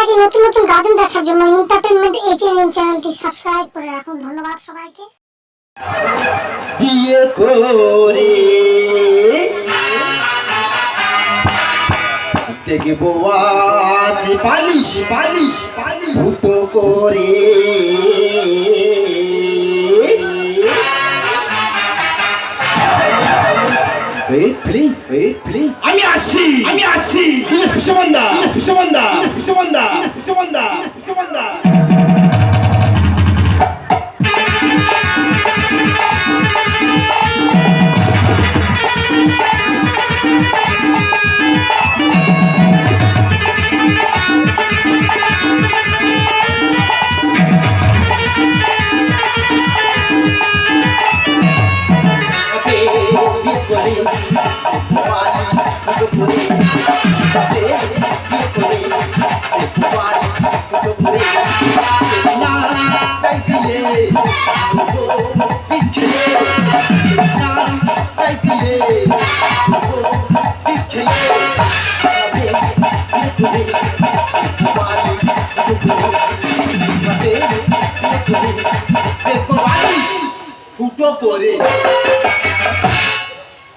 সবাইকে নতুন নতুন গাজন দেখার জন্য এন্টারটেইনমেন্ট এইচএনএন চ্যানেলটি সাবস্ক্রাইব করে রাখুন। ধন্যবাদ সবাইকে। বিয়ে করে দেখবো আজ পালিশ পালিশ পালিশ ফুটো করে প্লিজ প্লিজ আমি আসি সুশোভনদা সুশোভনদা সুশোভনদা সুশোভনদা সুশোভনদা ফুটো করে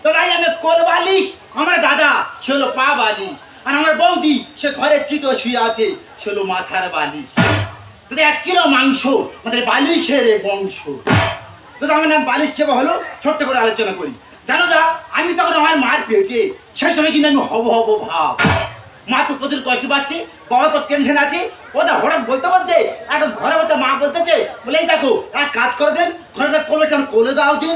তোরাই আমি কোল বালিশ, আমার দাদা সে হলো পা বালিশ, আর আমার বৌদি সে ঘরে চিত শুয়ে আছে সে হলো মাথার বালিশ। তোদের 1 কিলো মাংস আমাদের বালিশের বংশ। তোদের আমার নাম বালিশ চেপা হলো, ছোট্ট করে আলোচনা করি। জানো দা, আমি তখন আমার মার পেটে, সেই সময় কিন্তু আমি হব হব ভাব। মা তো প্রচুর কষ্ট পাচ্ছে, বাবা তো টেনশন আছে। ওটা হঠাৎ বলতে বলতে এখন ঘরে বলতে মা বলতেছে, বলে এই দেখো এক কাজ করে দেন, ঘরে কোলে কেন কোলে দাও দিন,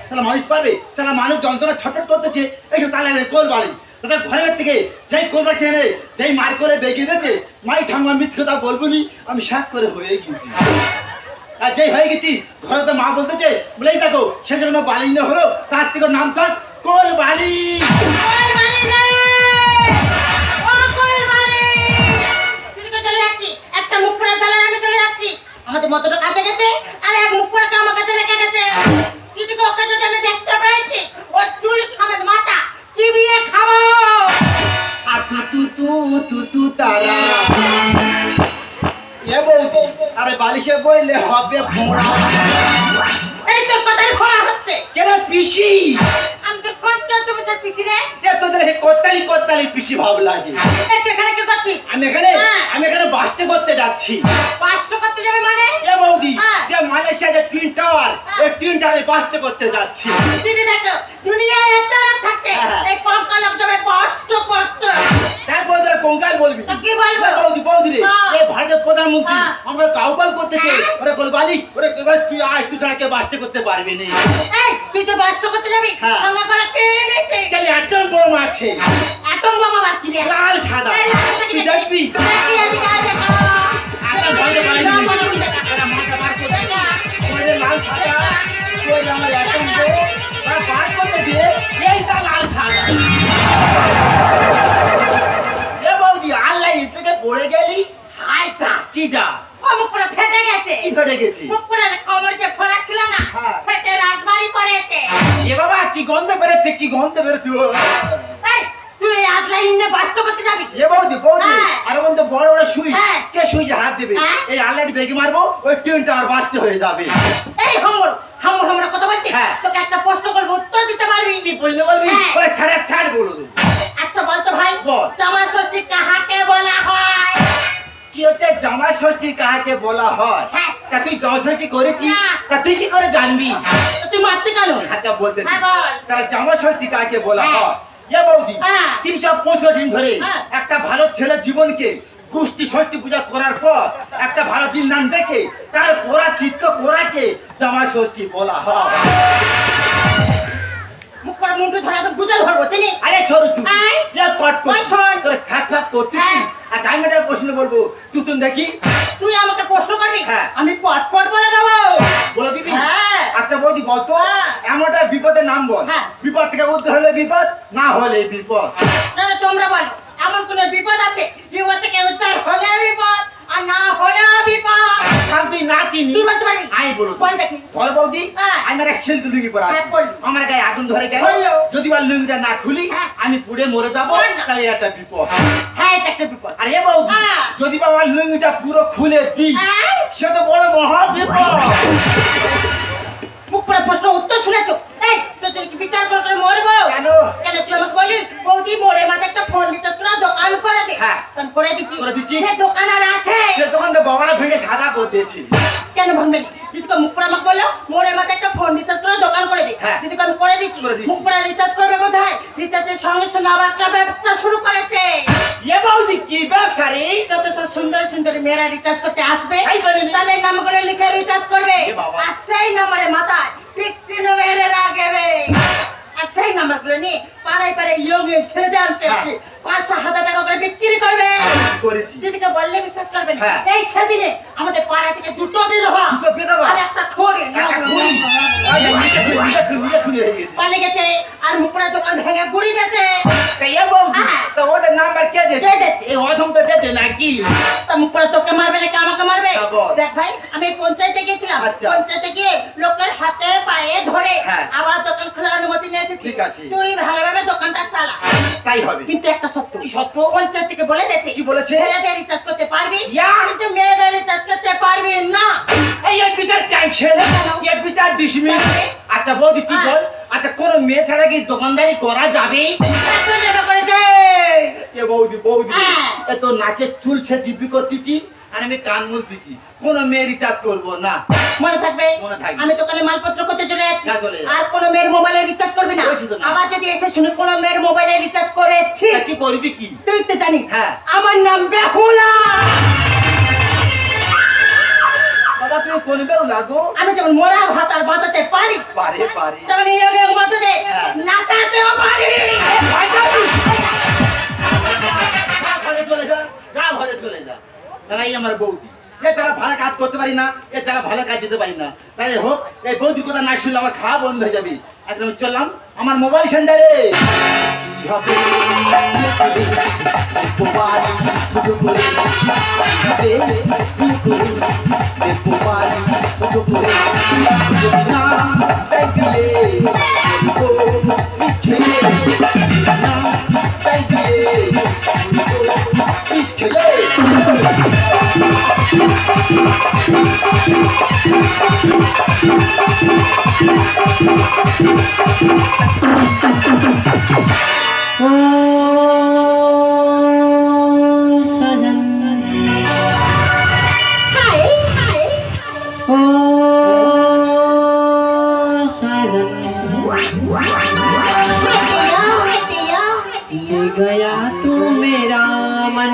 তাহলে মানুষ পারবে। সারা মানুষ যন্ত্রণা ছটফট করতেছে, এইসব তাহলে কোল বাড়ি ওটা ঘরের থেকে যেই কোল বাড়ছে এনে যেই মার করে বেগে দিয়েছে, মাই ঠাম্মা মিথ্যে কথা বলবো নি, আমি শাক করে হয়ে গেছি। আর যেই হয়ে গেছি ঘরে তো মা বলতেছে, বলে এই দেখো সে জন্য বালি না হলো, তার থেকে নাম থাক কোল বালি। আমাদের মতটা কাজে গেছে আর এক মুখ পরে আমার কাছে রেখে গেছে। যদি ওকে যদি আমি দেখতে পেয়েছি, ওর চুল সমেত মাথা চিবিয়ে খাবো। আর তু তারা এ বলতো, আরে বালিশে বইলে হবে ফোড়া। এই তোর কথাই ফোড়া হচ্ছে কেন পিসি? আমি তো কচ্চা তুমি সব পিসি রে। এ তোদের কোত্তালি পিসি ভাব লাগে। এই তুই এখানে কি করছিস? আমি এখানে বাসতে করতে যাচ্ছি। পাঁচটা করতে যাবে মানে? এ বৌদি, হ্যাঁ। যে মালয়েশিয়া যে টুইন টাওয়ার, এই টুইন টাওয়ারে বাসতে করতে যাচ্ছি। দিদি দেখো, দুনিয়ায় এত লোক থাকতে হ্যাঁ। এই কঙ্কা লোক যাবে পাঁচটা করতে। তারপর তোর কঙ্কাল বলবি। তা কি বলবো? বৌদি রে, হ্যাঁ। এই ভারতের প্রধানমন্ত্রী হ্যাঁ। আমরা কাউকাল করতেছে। হ্যাঁ। ওরে বল বালিশ, ওরে এবার তুই আয়, তুই ছাড়া কেউ বাসতে করতে পারবি না। এই তুই তো পাঁচটা করতে যাবি, হ্যাঁ। সঙ্গে করে কে এনেছে? খালি একদম বোম আছে, অ্যাটম বোমা বাকি রে। লাল সাদা। এই লাল সাদা তুই দেখবি? দেখি আমি কাজ দেখো। একদম ভয় পাইনি। ওরা মাথা বার করছে। ওরে লাল সাদা, ওই আমার একদম বোম, ওরা বার করতে দিয়ে এইটা লাল সাদা। এ বৌদি, আল্লাহ এর থেকে পড়ে গেলি। হাই চা, কি যা? ও মুখ পুরো ফেটে গেছে। কি ফেটে গেছি? মুখ পুরো কবর যে ফোড়া ছিল না, হ্যাঁ। ফেটে রাজবাড়ি পড়েছে। এ বাবা, কি গন্ধ বেরোচ্ছে, কি গন্ধ বেরোচ্ছে। এই তুই আজ লাইনে পাঁচটা করতে যাবি? এ বৌদি, হ্যাঁ। আর ওখান তো বড় বড় সুইচ, হ্যাঁ। কে সুইচে হাত দেবে, হ্যাঁ। এই আল্লাহর বেগে মারবো, ওই টুইনটা আর বাঁচতে হয়ে যাবে। এই হামর কথা বলছিস? হ্যাঁ। তোকে একটা প্রশ্ন করবো, উত্তর দিতে পারবি? কি বলতে বলবি? হ্যাঁ। ওই স্যার বলো তো। আচ্ছা বলতো ভাই, বল। জামাই ষষ্ঠী কাহাকে বলা হয়? কি হচ্ছে জামাই ষষ্ঠী কাকে বলা হয়? হ্যাঁ। তা তুই জামাই ষষ্ঠী করেছিস? না। তা তুই কি করে জানবি? তো তুই মারতে কেন? আচ্ছা বলতে দে। হ্যাঁ, বল। তাহলে জামাই ষষ্ঠী কাকে বলা হ্যাঁ। হয়? এ বৌদি, হ্যাঁ। 365 দিন ধরে হ্যাঁ। একটা ভালো ছেলের জীবনকে গোষ্ঠী ষষ্ঠী পূজা করার পর একটা ভালো দিন নাম দেখে তার পোড়া চিত্ত পোড়াকে জামাই ষষ্ঠী বলা হয়। মুখ করে মুন্ডু ধরে একদম গুজল ধরবো, চিনিস? আরে ছোট চুপ, আয়। এ কট কট ওই শোন। তোর ফ্যাট করছিস। হ্যাঁ। আচ্ছা আমি একটা প্রশ্ন বলবো, তুই দেখি। তুই আমাকে প্রশ্ন করবি, হ্যাঁ। আমি পট বলে দেবো। বলে দিবি? হ্যাঁ। আচ্ছা বৌদি বলতো, হ্যাঁ। এমন একটা বিপদের নাম বল। হ্যাঁ। বিপদ থেকে উদ্ধার হলে বিপদ, না হলে বিপদ। না না, তোমরা বলো, এমন কোন বিপদ আছে বিপদ থেকে উদ্ধার হলে বিপদ আর না হলেও বিপদ? কারণ তুই না চিনি, তুই বলতে পারবি? আমি বলবো। বল দেখি। ধর বৌদি, হ্যাঁ। আমি একটা সিল্ক লুঙ্গি পরে আছি। হ্যাঁ, বল। আমার গায়ে আগুন ধরে গেল, বললো। যদি বা লুঙ্গিটা না খুলি হ্যাঁ। আমি পুড়ে মরে যাবো, বল না। তাহলে এটা বিপদ। হ্যাঁ, এটা একটা বিপদ। আর এ বৌদি, হ্যাঁ। যদি বাবা লুঙ্গিটা পুরো খুলে দিই হ্যাঁ? সে তো বড় মহা বিপদ। মুখ পড়া প্রশ্ন উত্তর শুনেছো? এই তোর জন্য কি বিচার করে করে মরবো? কেন? কেন তুই আমাকে বলি বৌদি মোড়ে মাঝে একটা ফোন রিচার্জ করা দোকান করে দে। হ্যাঁ। আমি করে দিচ্ছি। করে দিচ্ছিস? সে দোকান আর আছে? সে দোকানটা বাবারা ভেঙে সাদা করে দিয়েছি। কেন ভাঙবে না? দিদিকে মুখ পড়া আমাকে বললো মোড়ে মাঝে একটা ফোন রিচার্জ করা দোকান করে দে। হ্যাঁ। দিদিকে আমি করে দিচ্ছি। করে দিচ্ছি। মুখ পড়া রিচার্জ করবে কোথায়? রিচার্জের সঙ্গে সঙ্গে আবার একটা ব্যবসা শুরু করেছে। এ বৌদি কি ব্যবসা রে? যত সব সুন্দর সুন্দর মেয়েরা রিচার্জ করতে আসবে তাই বলেনি? তাদের নামগুলো লিখে রিচার্জ করবে। এ বাবা। আর সেই নম্বরে মাথায় ঠিক চিহ্ন মেরে রাখবে। আর সেই নাম্বারগুলো নিয়ে পাড়ায় পাড়ায় ইয়ং ছেলেদের আনতে হ্যাঁ। আছে 5,000 টাকা করে বিক্রি করবে। করেছি। দিদিকে বললে বিশ্বাস করবে না। হ্যাঁ। এই সেদিনে আমাদের পাড়া থেকে দুটো বিধবা দুটো বিধবা? আর একটা খড়ি একটা খুলি। আরে মিশে শুনি হয়ে গেছে। পালিয়ে গেছে। আর মুখরা দোকান ভেঙে গুড়ি গেছে। তা এ বৌদি হ্যাঁ। তা ওদের নাম্বার কে দিয়েছে? কে দিয়েছে? এই অধম তো দিয়েছে নাকি? তা মুখরা তোকে মারবে নাকি আমাকে মারবে? তা বল। দেখ ভাই আমি পঞ্চায়েতে গেছিলাম। আচ্ছা। পঞ্চায়েতে গিয়ে লোকের হাতে পায়ে ধরে হ্যাঁ। আবার দোকান খোলার অনুমতি নিয়ে এসেছি। ঠিক আছে। তুই ভালোভাবে দোকানটা চালা। তাই হবে। কিন্তু একটা সত্য। কি সত্য? পঞ্চায়েত থেকে বলে দিয়েছে। কি বলেছে? ছেলেদের রিচার্জ করতে পারবি ইয়া। কিন্তু মেয়েদের রিচার্জ করতে পারবি না। এই এক বিচার ক্যান্সেল। এক বিচার ডিসমিস। আচ্ছা বৌদি কি বল? আচ্ছা কোন মেয়ে ছাড়া কি দোকানদারি করা যাবে? একশো টাকা করেছে। এ বৌদি বৌদি হ্যাঁ। এ তো নাকে চুল সে দিব্যি করতেছি আর আমি কান মুলতেছি। কোন মেয়ে রিচার্জ করবো না। মনে থাকবে মনে থাকবে। আমি দোকানে মালপত্র করতে চলে যাচ্ছি। যা চলে যা। আর কোনো মেয়ের মোবাইলে রিচার্জ করবি না। বলছি তো না। আবার যদি এসে শুনে কোনো মেয়ের মোবাইলে রিচার্জ করেছিস কি করবি কি? তুই তো জানিস হ্যাঁ। আমার নাম বেহুলা। বাবা তুমি কোন বেউ লাগো? আমি যেমন মোরা ভাত আর বাজাতে পারি পারে পারে। তেমন ইয়ে মতনে হ্যাঁ। নাচাতেও পারি। যা ঘরে চলে যা, যা ঘরে চলে যা। তারাই আমার বৌদি। এ তারা ভালো কাজ করতে পারি না, এ তারা ভালো কাজ যেতে পারি না। তাই হোক এই বৌদি কথা না শুনলে আমার খাওয়া বন্ধ হয়ে যাবে। একদম চললাম আমার মোবাইল সেন্টারে। কি হবে? মোবাইল শুধু করে হবে, কি করে? মোবাইল শুধু করে না চাই দিয়ে মিস খেলে না চাই দিয়ে মিস খেলে। হাই হাই गया तू मेरा मन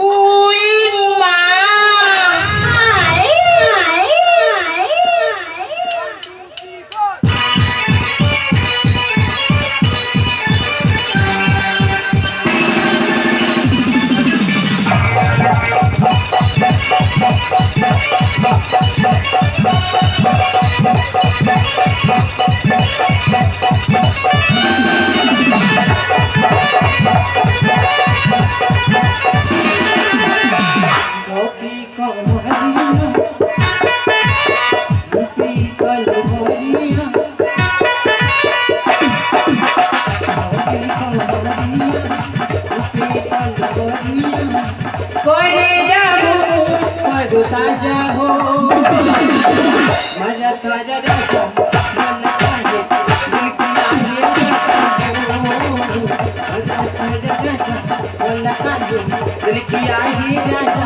উই মা হাই হাই হাই धोखी को मोहरिया रूपी कल मोहरिया धोखी को मोहरिया रूपी कल मोहरिया करे जाबो करता जाबो मजा तारा राजा मन काहे दिल की आगे मजा तारा राजा मन काहे दिल की आगे राजा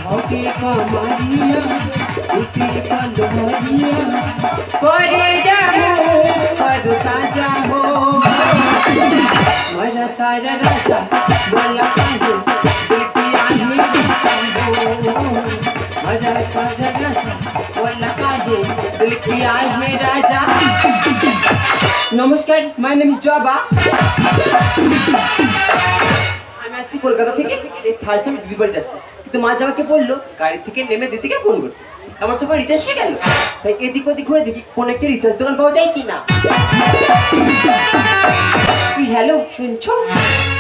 होके कमरिया उठी कलमरिया करे जाबो करता जाबो मजा तारा राजा बोला काहे दिल की आगे जाबो मजा तारा राजा बोला काहे दिल की आगे राजा। নমস্কার, মাই নেম ইজ জবা। আমি আসছি কলকাতা থেকে। এই ফার্স্ট আমি দিদি বাড়ি যাচ্ছি, কিন্তু মা যাওয়াকে বললো গাড়ি থেকে নেমে দিদিকে ফোন করতে। আমার সবাই রিচার্জ হয়ে গেল, তাই এদিক ওদিক ঘুরে দেখি কোন একটা রিচার্জ দোকান পাওয়া যায় কিনা। হ্যালো, শুনছো?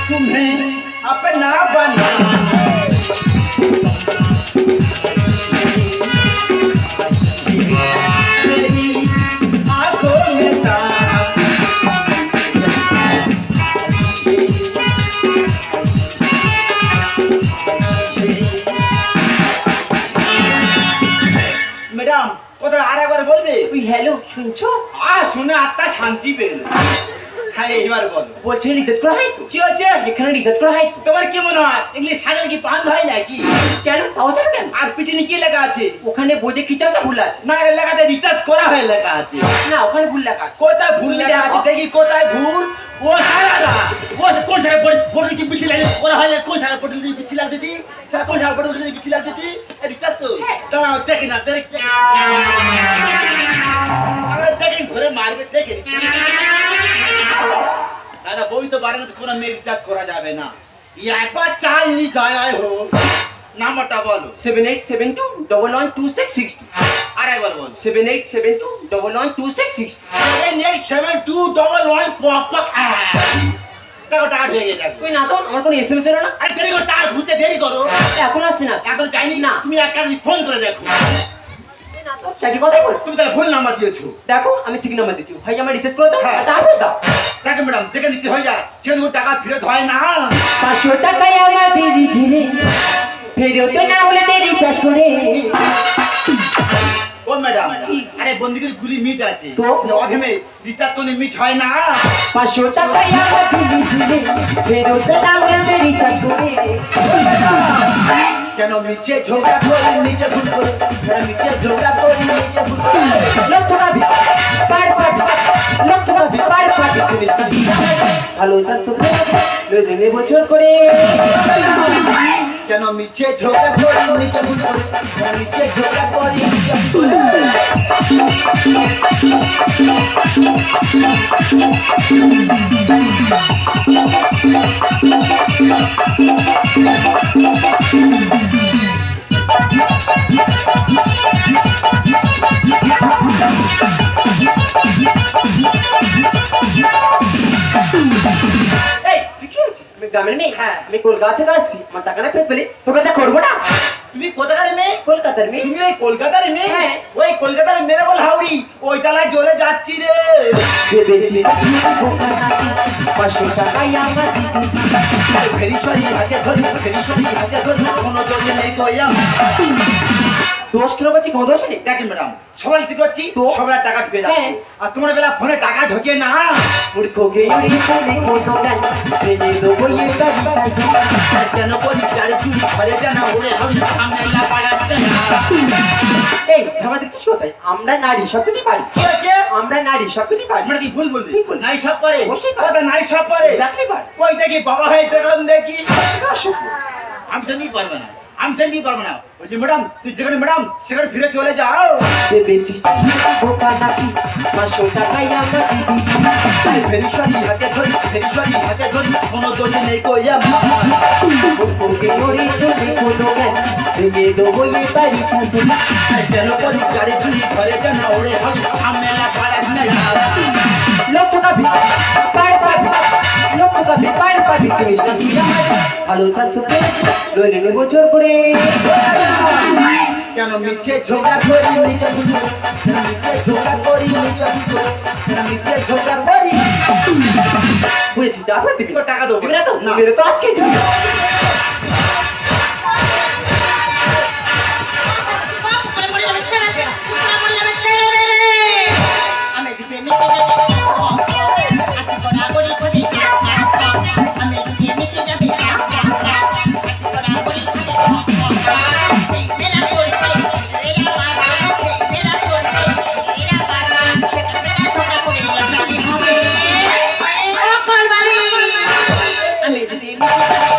तुम्हें अपना बना मेरी आंखों में तारा শুনছো? শুনে আত্মা শান্তি পেল। হ্যাঁ এইবার বলো। বলছে রিচার্জ করা হয় তো? কি হচ্ছে? এখানে রিচার্জ করা হয় তো? তোমার কি মনে হয় এগুলি ছাগল কি পান হয় নাকি? কেন তাও যাবে কেন? আর পিছনে কি লেখা আছে? ওখানে বইতে কিছু একটা ভুল আছে। না এর লেখাতে রিচার্জ করা হয় লেখা আছে। না ওখানে ভুল লেখা আছে। কোথায় ভুল লেখা আছে দেখি, কোথায় ভুল? ও সারা ও কোন সারা পড়ে কি পিছিয়ে লাগে করা হয়? কোন সারা পড়ে দিয়ে পিছিয়ে লাগতেছি? সারা কোন সারা পড়ে দিয়ে পিছিয়ে লাগতেছি? এই রিচার্জ তো দাঁড়াও দেখি না দেখি। আমরা দেখি ধরে মারবে দেখি। দাদা বই তো বাড়ানো তো কোনো মেয়ে রিচার্জ করা যাবে না। একবার চাল নি যায় হো। নাম্বারটা বলো। 7872112662। আর একবার বলো। 7872112662। 787211 পক পক। দেখো টাকা ঢুকে গেছে। ওই না তো আমার কোনো এসএমএস এলো না। আর দেরি করো, টাকা ঘুরতে দেরি করো। এখন আসছে না। এখন যাইনি না। তুমি এক কাজ ফোন করে দেখো। না তো চাকি কথাই বল। তুমি তাহলে ভুল নাম্বার দিয়েছো। দেখো আমি ঠিক নাম্বার দিচ্ছি। ভাই আমার রিচার্জ করে দাও। হ্যাঁ। তারপর দাও। দেখো ম্যাডাম যেখানে নিচে হয়ে যায় সেখানে টাকা ফেরত হয় না। 500 টাকায় আমাদের ঝিরে ফেরত না হলে রিচার্জ করে। ও ম্যাডাম আরে বন্দুকের গুলি মিচ আছে তো? অধমে রিচার্জ কোনো মিচ হয় না। 500 টাকায় আমাদের ঝিরে ফেরত না হলে রিচার্জ করে। কেন মিছে ঝগড়া করে নিজে ভুল করে? কেন মিছে ঝগড়া করে নিজে ভুল করে? লক্ষটা পার পাবি লক্ষটা পার পাবি ভালো চাষ তো লইলে নেব জোর করে। কেন মিছে ঝগড়া করে নিজে ভুল করে? কেন মিছে ঝগড়া করে নিজে ভুল করে? এই তুই কি হয়েছিস? আমি গ্রামের মেয়ে। হ্যাঁ আমি কলকাতা থেকে আসছি। আমার টাকাটা ফেরত পেলে তোকে যা করবো না। তুমি কোথাকার মেয়ে? কলকাতার মেয়ে। তুমি ওই কলকাতার মেয়ে? হ্যাঁ। ওই কলকাতার মেয়ে বল হাওড়ি ওই চালায় জোরে যাচ্ছি রে। ভেবেছি 500 টাকায় আমার ফেরি সরি হাতে ধরি, ফেরি সরি হাতে ধরি, কোনো দোষ নেই তো দোষ কিলো বলছি কোনো দোষ নেই। দেখেন ম্যাডাম সবাই কি করছি তো? সবার টাকা ঢুকে যাচ্ছে হ্যাঁ। আর তোমার বেলা ফোনে টাকা ঢোকে না। মূর্খকে ইউরিফর্মে কোনো গান ভেঙে দেবো এটা রিচার্জ। আর কেন করি গাড়ি চুরি ঘরে জানা ওরে হাওড়ি সামনে না পাড়াতে না। এই ঝামা দিচ্ছিস কোথায়? আমরা নারী সবকিছু পারি। কি হচ্ছে? আমরা নারী সবকিছু পারি। আমরা কি ভুল বলছি? ঠিক বলছি। নাই সব পারে। অবশ্যই পারে। কথা নাই সব পারে। চাকরি পারি। কই দেখি বাবা হয়ে দেখলাম দেখি। অসভ্য। আমি জানি পারবে না, আমি জানি পারবে না। বলছি ম্যাডাম তুই যেখানে ম্যাডাম সেখানে ফিরে চলে যাও। ভেবেছিস বোকা নাকি 500 টাকায় আমার ফেরি সরি হাতে ধরি, ফেরি সরি হাতে ধরি, কোনো দোষ নেই কই আমার। মূর্খকে ইউরিফর্মে কোনো গান ভেঙে দেবো এটা রিচার্জ। আর কেন করি গাড়ি চুরি ঘরে জানা ওরে হাওড়ি সামনে না পাড়াতে না। লক্ষটা পার পাবি লক্ষটা পার পাবি চিনিস না তুই আমার ভালো চাষ তো লইলে নেব জোর করে। কেন মিছে ঝগড়া করি নিজে ভুল করে? কেন মিছে ঝগড়া করি নিজে ভুল করে? কেন মিছে ঝগড়া করি? বুঝেছি তারপর দিবি তোর টাকা দেবো দিবি না তো? না। মেরে তো আজকে দিবি। মরে যাবে, ছেড়ে দে। মরে যাবে, ছেড়ে দে রে। আমি এদিকে মিশে যাবি। আজকে গড়াগড়ি করি। আমি এদিকে মিশে যাবি। আজকে গড়াগড়ি করি। মেরা করবে, মেরা বাবা, মেরা করবে, মেরা বাবা। ছোটা করে লাগানি হবে। ও করবানি। আমি এদিকে মিশে যাবি।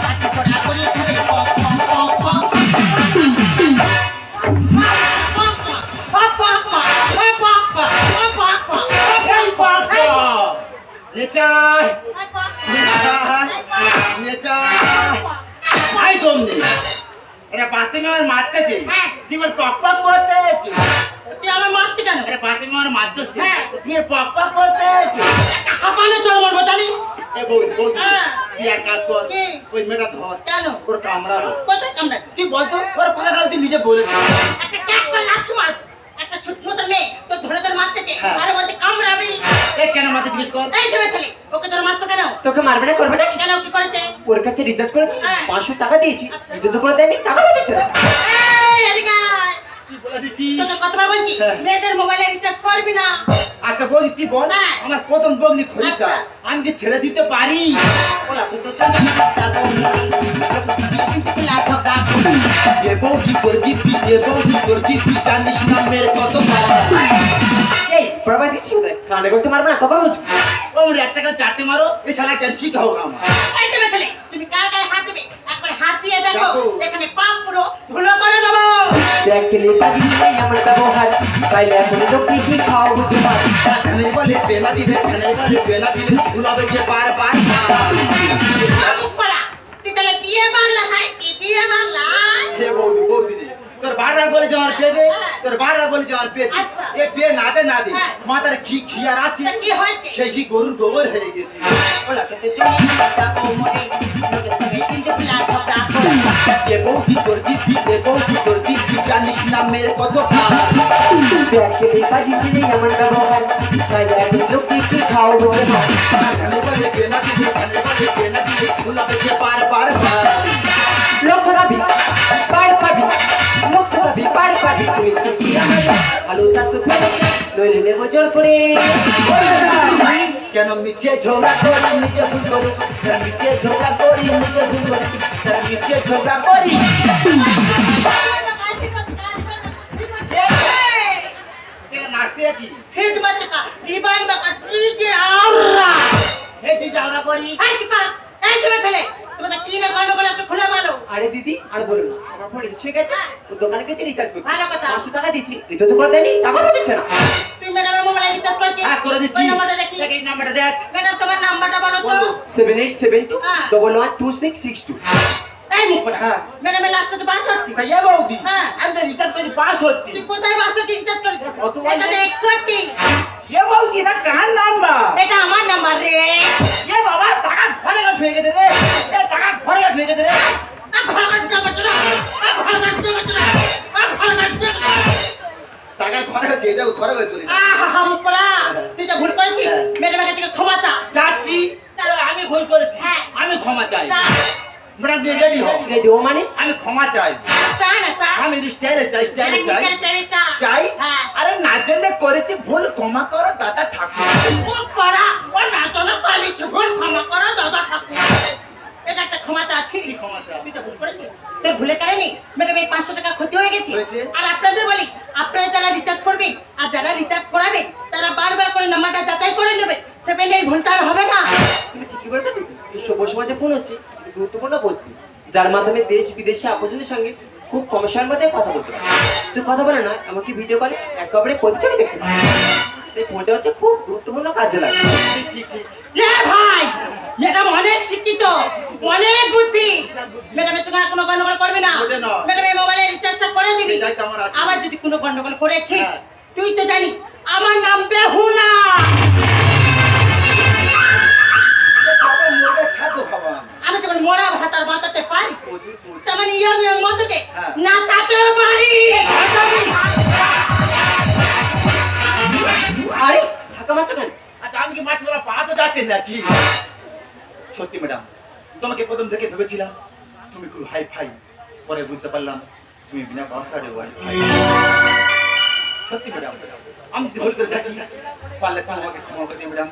আজকে গড়াগড়ি করে। নেচাই আই দমনে এরা পাঁচে মেয়ের মারতেছে। হ্যাঁ। তুই পক পক করতে তুই আমার মারতে কেন? এরা পাঁচে মেয়ের মারতেছে। হ্যাঁ। তুমি পক পক করতে হাঁপালে চল মারবো জানিস? এ বল বল হ্যাঁ। তুই এক কাজ কর কি? ওই মেয়েটা ধর কেন? ওর কামড়াবো। কোথায় কামড়াবি? তুই বলতো ওর কথাটা তুই নিজে বলে দে। একটা ট্যাক করে লাথি মার। একটা শুকনো তোর মেয়ে তো ধরে ধরে মারতেছে। হ্যাঁ। আর বলতে কামড়াবি। এ কেন মারতে জিজ্ঞেস কর। এই ছেলে ছেলে ওকে তোর মারছো কেন? তোকে মারবে না করবে না কেন কি করেছে? ওর কাছে রিচার্জ করেছি হ্যাঁ। 500 টাকা দিয়েছি আচ্ছা। রিচার্জ করে দেয়নি টাকা দিচ্ছে না। এই এদিকে আয়। কি বলে দিচ্ছি? তোকে কতবার বলছি হ্যাঁ। মেয়েদের মোবাইলে রিচার্জ করবি না। আচ্ছা বৌদি তুই বল, হ্যাঁ। আমার প্রথম বগনি খরিদ্দার, আচ্ছা। আমি কি ছেড়ে দিতে পারি? ওরা তো চলে যাবো কিন্তু খোলা ঝগড়া এ বৌদি করবি তুই, এ বৌদি করবি তুই, জানিস না মেয়ের কত ভাব। এই প্রবাদ দিচ্ছি কোথায় কানে করতে মারবে না তখন বুঝবি ও মনে একটা কাজ চারটে মারো, এ শালা কেন শিখাও আমার। এই দেবে ছেলে তুমি কার গায়ে হাত দিবে একবার হাত দিয়ে দেখো দেখো। এখানে পাম পুরো ধুলো করে দেবো। দেখলে পাবি আমার ব্যবহার তাইলে এখন লোক কি খাও বুঝতে পারি ধানের বলে বেলা দিলে, ধানের বলে বেলা দিলে, ভুলাবে যে বারবার। মুখ পড়া তুই তাহলে বিয়ে বাংলা খাইছি বিয়ে বাংলা। হে বৌদি, বৌদি রে, তোর বারবার বলেছে আমার পেয়ে দে, তোর বারবার বলেছে আমার পেয়ে দে। আচ্ছা। এ পেয়ে না দে না দে, হ্যাঁ। মাথার ঘি আর আছে, তা কি হয়েছে? সেই ঘি গরুর গোবর হয়ে গেছে। ওরা তো চলে যাবো মরে লোকের সঙ্গে কিন্তু খোলা ঝগড়া এ বৌদি করবি তুই, এ বৌদি করবি তুই, জানিস না মেয়ের কত ভাব। দেখলে পাবি আমার ব্যবহার তাইলে এখন লোক কি খাও বুঝতে পারি ধানের বলে বেলা দিলে, ধানের বলে বেলা দিলে, ভুলাবে যে বারবার। লোক পাবি পার পাবি লোক পাবি পার পাবি তুই কি আমার ভালো থাকতো নইলে নেবো জোর করে কেন মিছে ঝগড়া করি নিজে ভুল করি, কেন মিছে ঝগড়া করি নিজে ভুল করি, কেন মিছে ঝগড়া করি। কেন নাচতে আছি? হিট বাচ্চা রিবান বাকা ডিজে আউরা এই তুই ঝগড়া করিস? এই চিকা এই দেবে ছেলে তোমাদের কি না গন্ডগোল একটু খুলে বলো। আরে দিদি আর বলো না আমার ফোন রিচার্জ হয়ে গেছে ও দোকানে গেছে রিচার্জ করতে ভালো কথা। 500 টাকা দিচ্ছি রিচার্জ করে দেয়নি টাকা দিচ্ছে না তুমি ম্যাডামের মোবাইলে রিচার্জ করছি হ্যাঁ করে দিচ্ছি। ওই নাম্বারটা দেখি দেখ, এই নাম্বারটা দেখ। ম্যাডাম তোমার নাম্বারটা বলো তো। বলো। 7872 হ্যাঁ। 112662 এই মুখ পড়া হ্যাঁ। ম্যাডামের লাস্টে তো 62। তাই এ বৌদি, হ্যাঁ। আমি তো রিচার্জ করি 65। তুই কোথায় 62 রিচার্জ করিস? কত বলছে? এটা তো 61। এ বৌদি, এটা কার নাম্বার? এটা আমার নাম্বার রে। এ বাবা, টাকা ঘরে গাছ হয়ে গেছে রে, এ টাকা ঘরে গাছ হয়ে গেছে রে। ঘর কাটতে করছ না ঘর কাটতে করছ না ঘর কাটতে টাকা ঘরে হয়েছে, এটা ঘরে হয়ে চলে আহা মুখ পড়া তুই তো ভুল করেছিস ম্যাডামের কাছে ক্ষমা চা। যাচ্ছি। আমি ভুল করেছি, হ্যাঁ। আমি ক্ষমা চাই। চা ম্যাডাম রেডি হও, রেডি ও মানে আমি ক্ষমা চাই। চা না চা আমি স্টাইলে চাই, স্টাইলে চাই, চা চাই। হ্যাঁ। আরে না জানলে করেছি ভুল, ক্ষমা করো দাদা ঠাকুর। মুখ পড়া ও না জানো করেছি ভুল ক্ষমা করো দাদা ঠাকুর। এটা একটা ক্ষমা চা ছিল। ক্ষমা চা। তুই তো ভুল করেছিস তুই ভুলে কারণে ম্যাডাম এই 500 টাকা ক্ষতি হয়ে গেছে। হয়েছে। আর আপনাদের বলি আপনারা যারা রিচার্জ করবেন আর যারা রিচার্জ করাবেন তারা বারবার করে নাম্বারটা যাচাই করে নেবেন তবে এই ভুলটা আর হবে না। তুমি ঠিকই বলেছো দিদি এই শুভ সমাজে ফোন হচ্ছে একটি গুরুত্বপূর্ণ বস্তু যার মাধ্যমে দেশ বিদেশে আপনজনদের সঙ্গে খুব কম সময়ের মধ্যে কথা বলতে পারে তুই কথা বলে না এমনকি ভিডিও কলে একেবারে প্রতিচ্ছবি দেখতে পারে এই ফোনটা হচ্ছে খুব গুরুত্বপূর্ণ কাজে লাগে ঠিক ঠিক ঠিক। এ ভাই ম্যাডাম অনেক শিক্ষিত অনেক বুদ্ধি ম্যাডামের সঙ্গে আর কোনো গন্ডগোল করবে না ওটা না। ম্যাডাম এই মোবাইলে রিচার্জটা করে দিবি সেটাই তো আমার আছে। আবার যদি কোনো গন্ডগোল করেছিস হ্যাঁ। তুই তো জানিস আমার নাম বেহুলা। এ কবে মরবে ছাদু খাওয়া। আমি যখন মরা ভাত আর বাঁচাতে পারি প্রচুর প্রচুর। তেমন ইয়ং ইয়ং মতকে হ্যাঁ। নাচাতে পারি। আরে ঢাকা মারছো কেন আচ্ছা আমি কি মাছগুলো পা তো যাচ্ছে নাকি? সত্যি ম্যাডাম, তোমাকে প্রথম থেকে ভেবেছিলাম তুমি খুব হাই ফাই, পরে বুঝতে পারলাম তুমি বিনা বাসারে ওয়াই ফাই। সত্যি ম্যাডাম, আমি যদি ভুল করে থাকি পারলে তুমি আমাকে ক্ষমা করে দিও ম্যাডাম,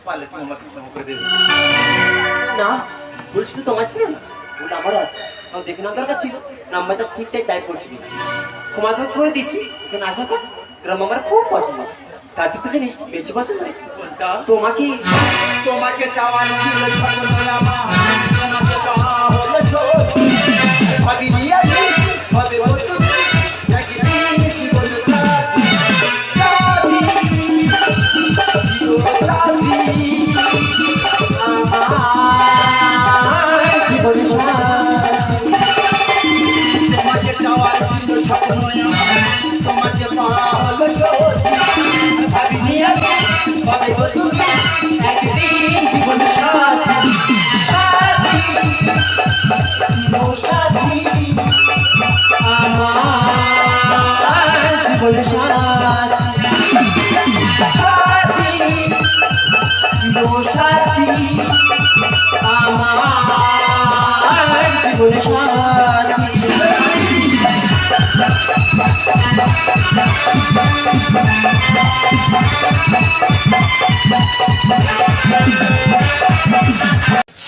পারলে তুমি আমাকে ক্ষমা করে দিও। না ভুল শুধু তোমার ছিল না ভুল আমারও আছে আমার দেখে নেওয়ার দরকার ছিল নাম্বারটা ঠিকঠাক টাইপ করছি কিনা ক্ষমা করে দিচ্ছি এখানে আসার পর গ্রাম আমার খুব পছন্দ তার থেকে জিনিস বেশি পছন্দ হয় কোনটা? তোমাকে তোমাকে চাওয়ার ছিল স্বপ্ন আমার, তোমাকে পাওয়া হলো সত্যি। ভাবিনি আমি হবে হতো একদিন জীবন সাথী। সাথী, জীবন সাথী। আমার জীবন তোমাকে চাওয়ার ছিল স্বপ্ন আমার, তোমাকে পাওয়া হলো সত্যি। ভাবিনি আমি হবে হতো একদিন জীবন সাথী। আমার জীবন সাথী আমার জীবন সাথী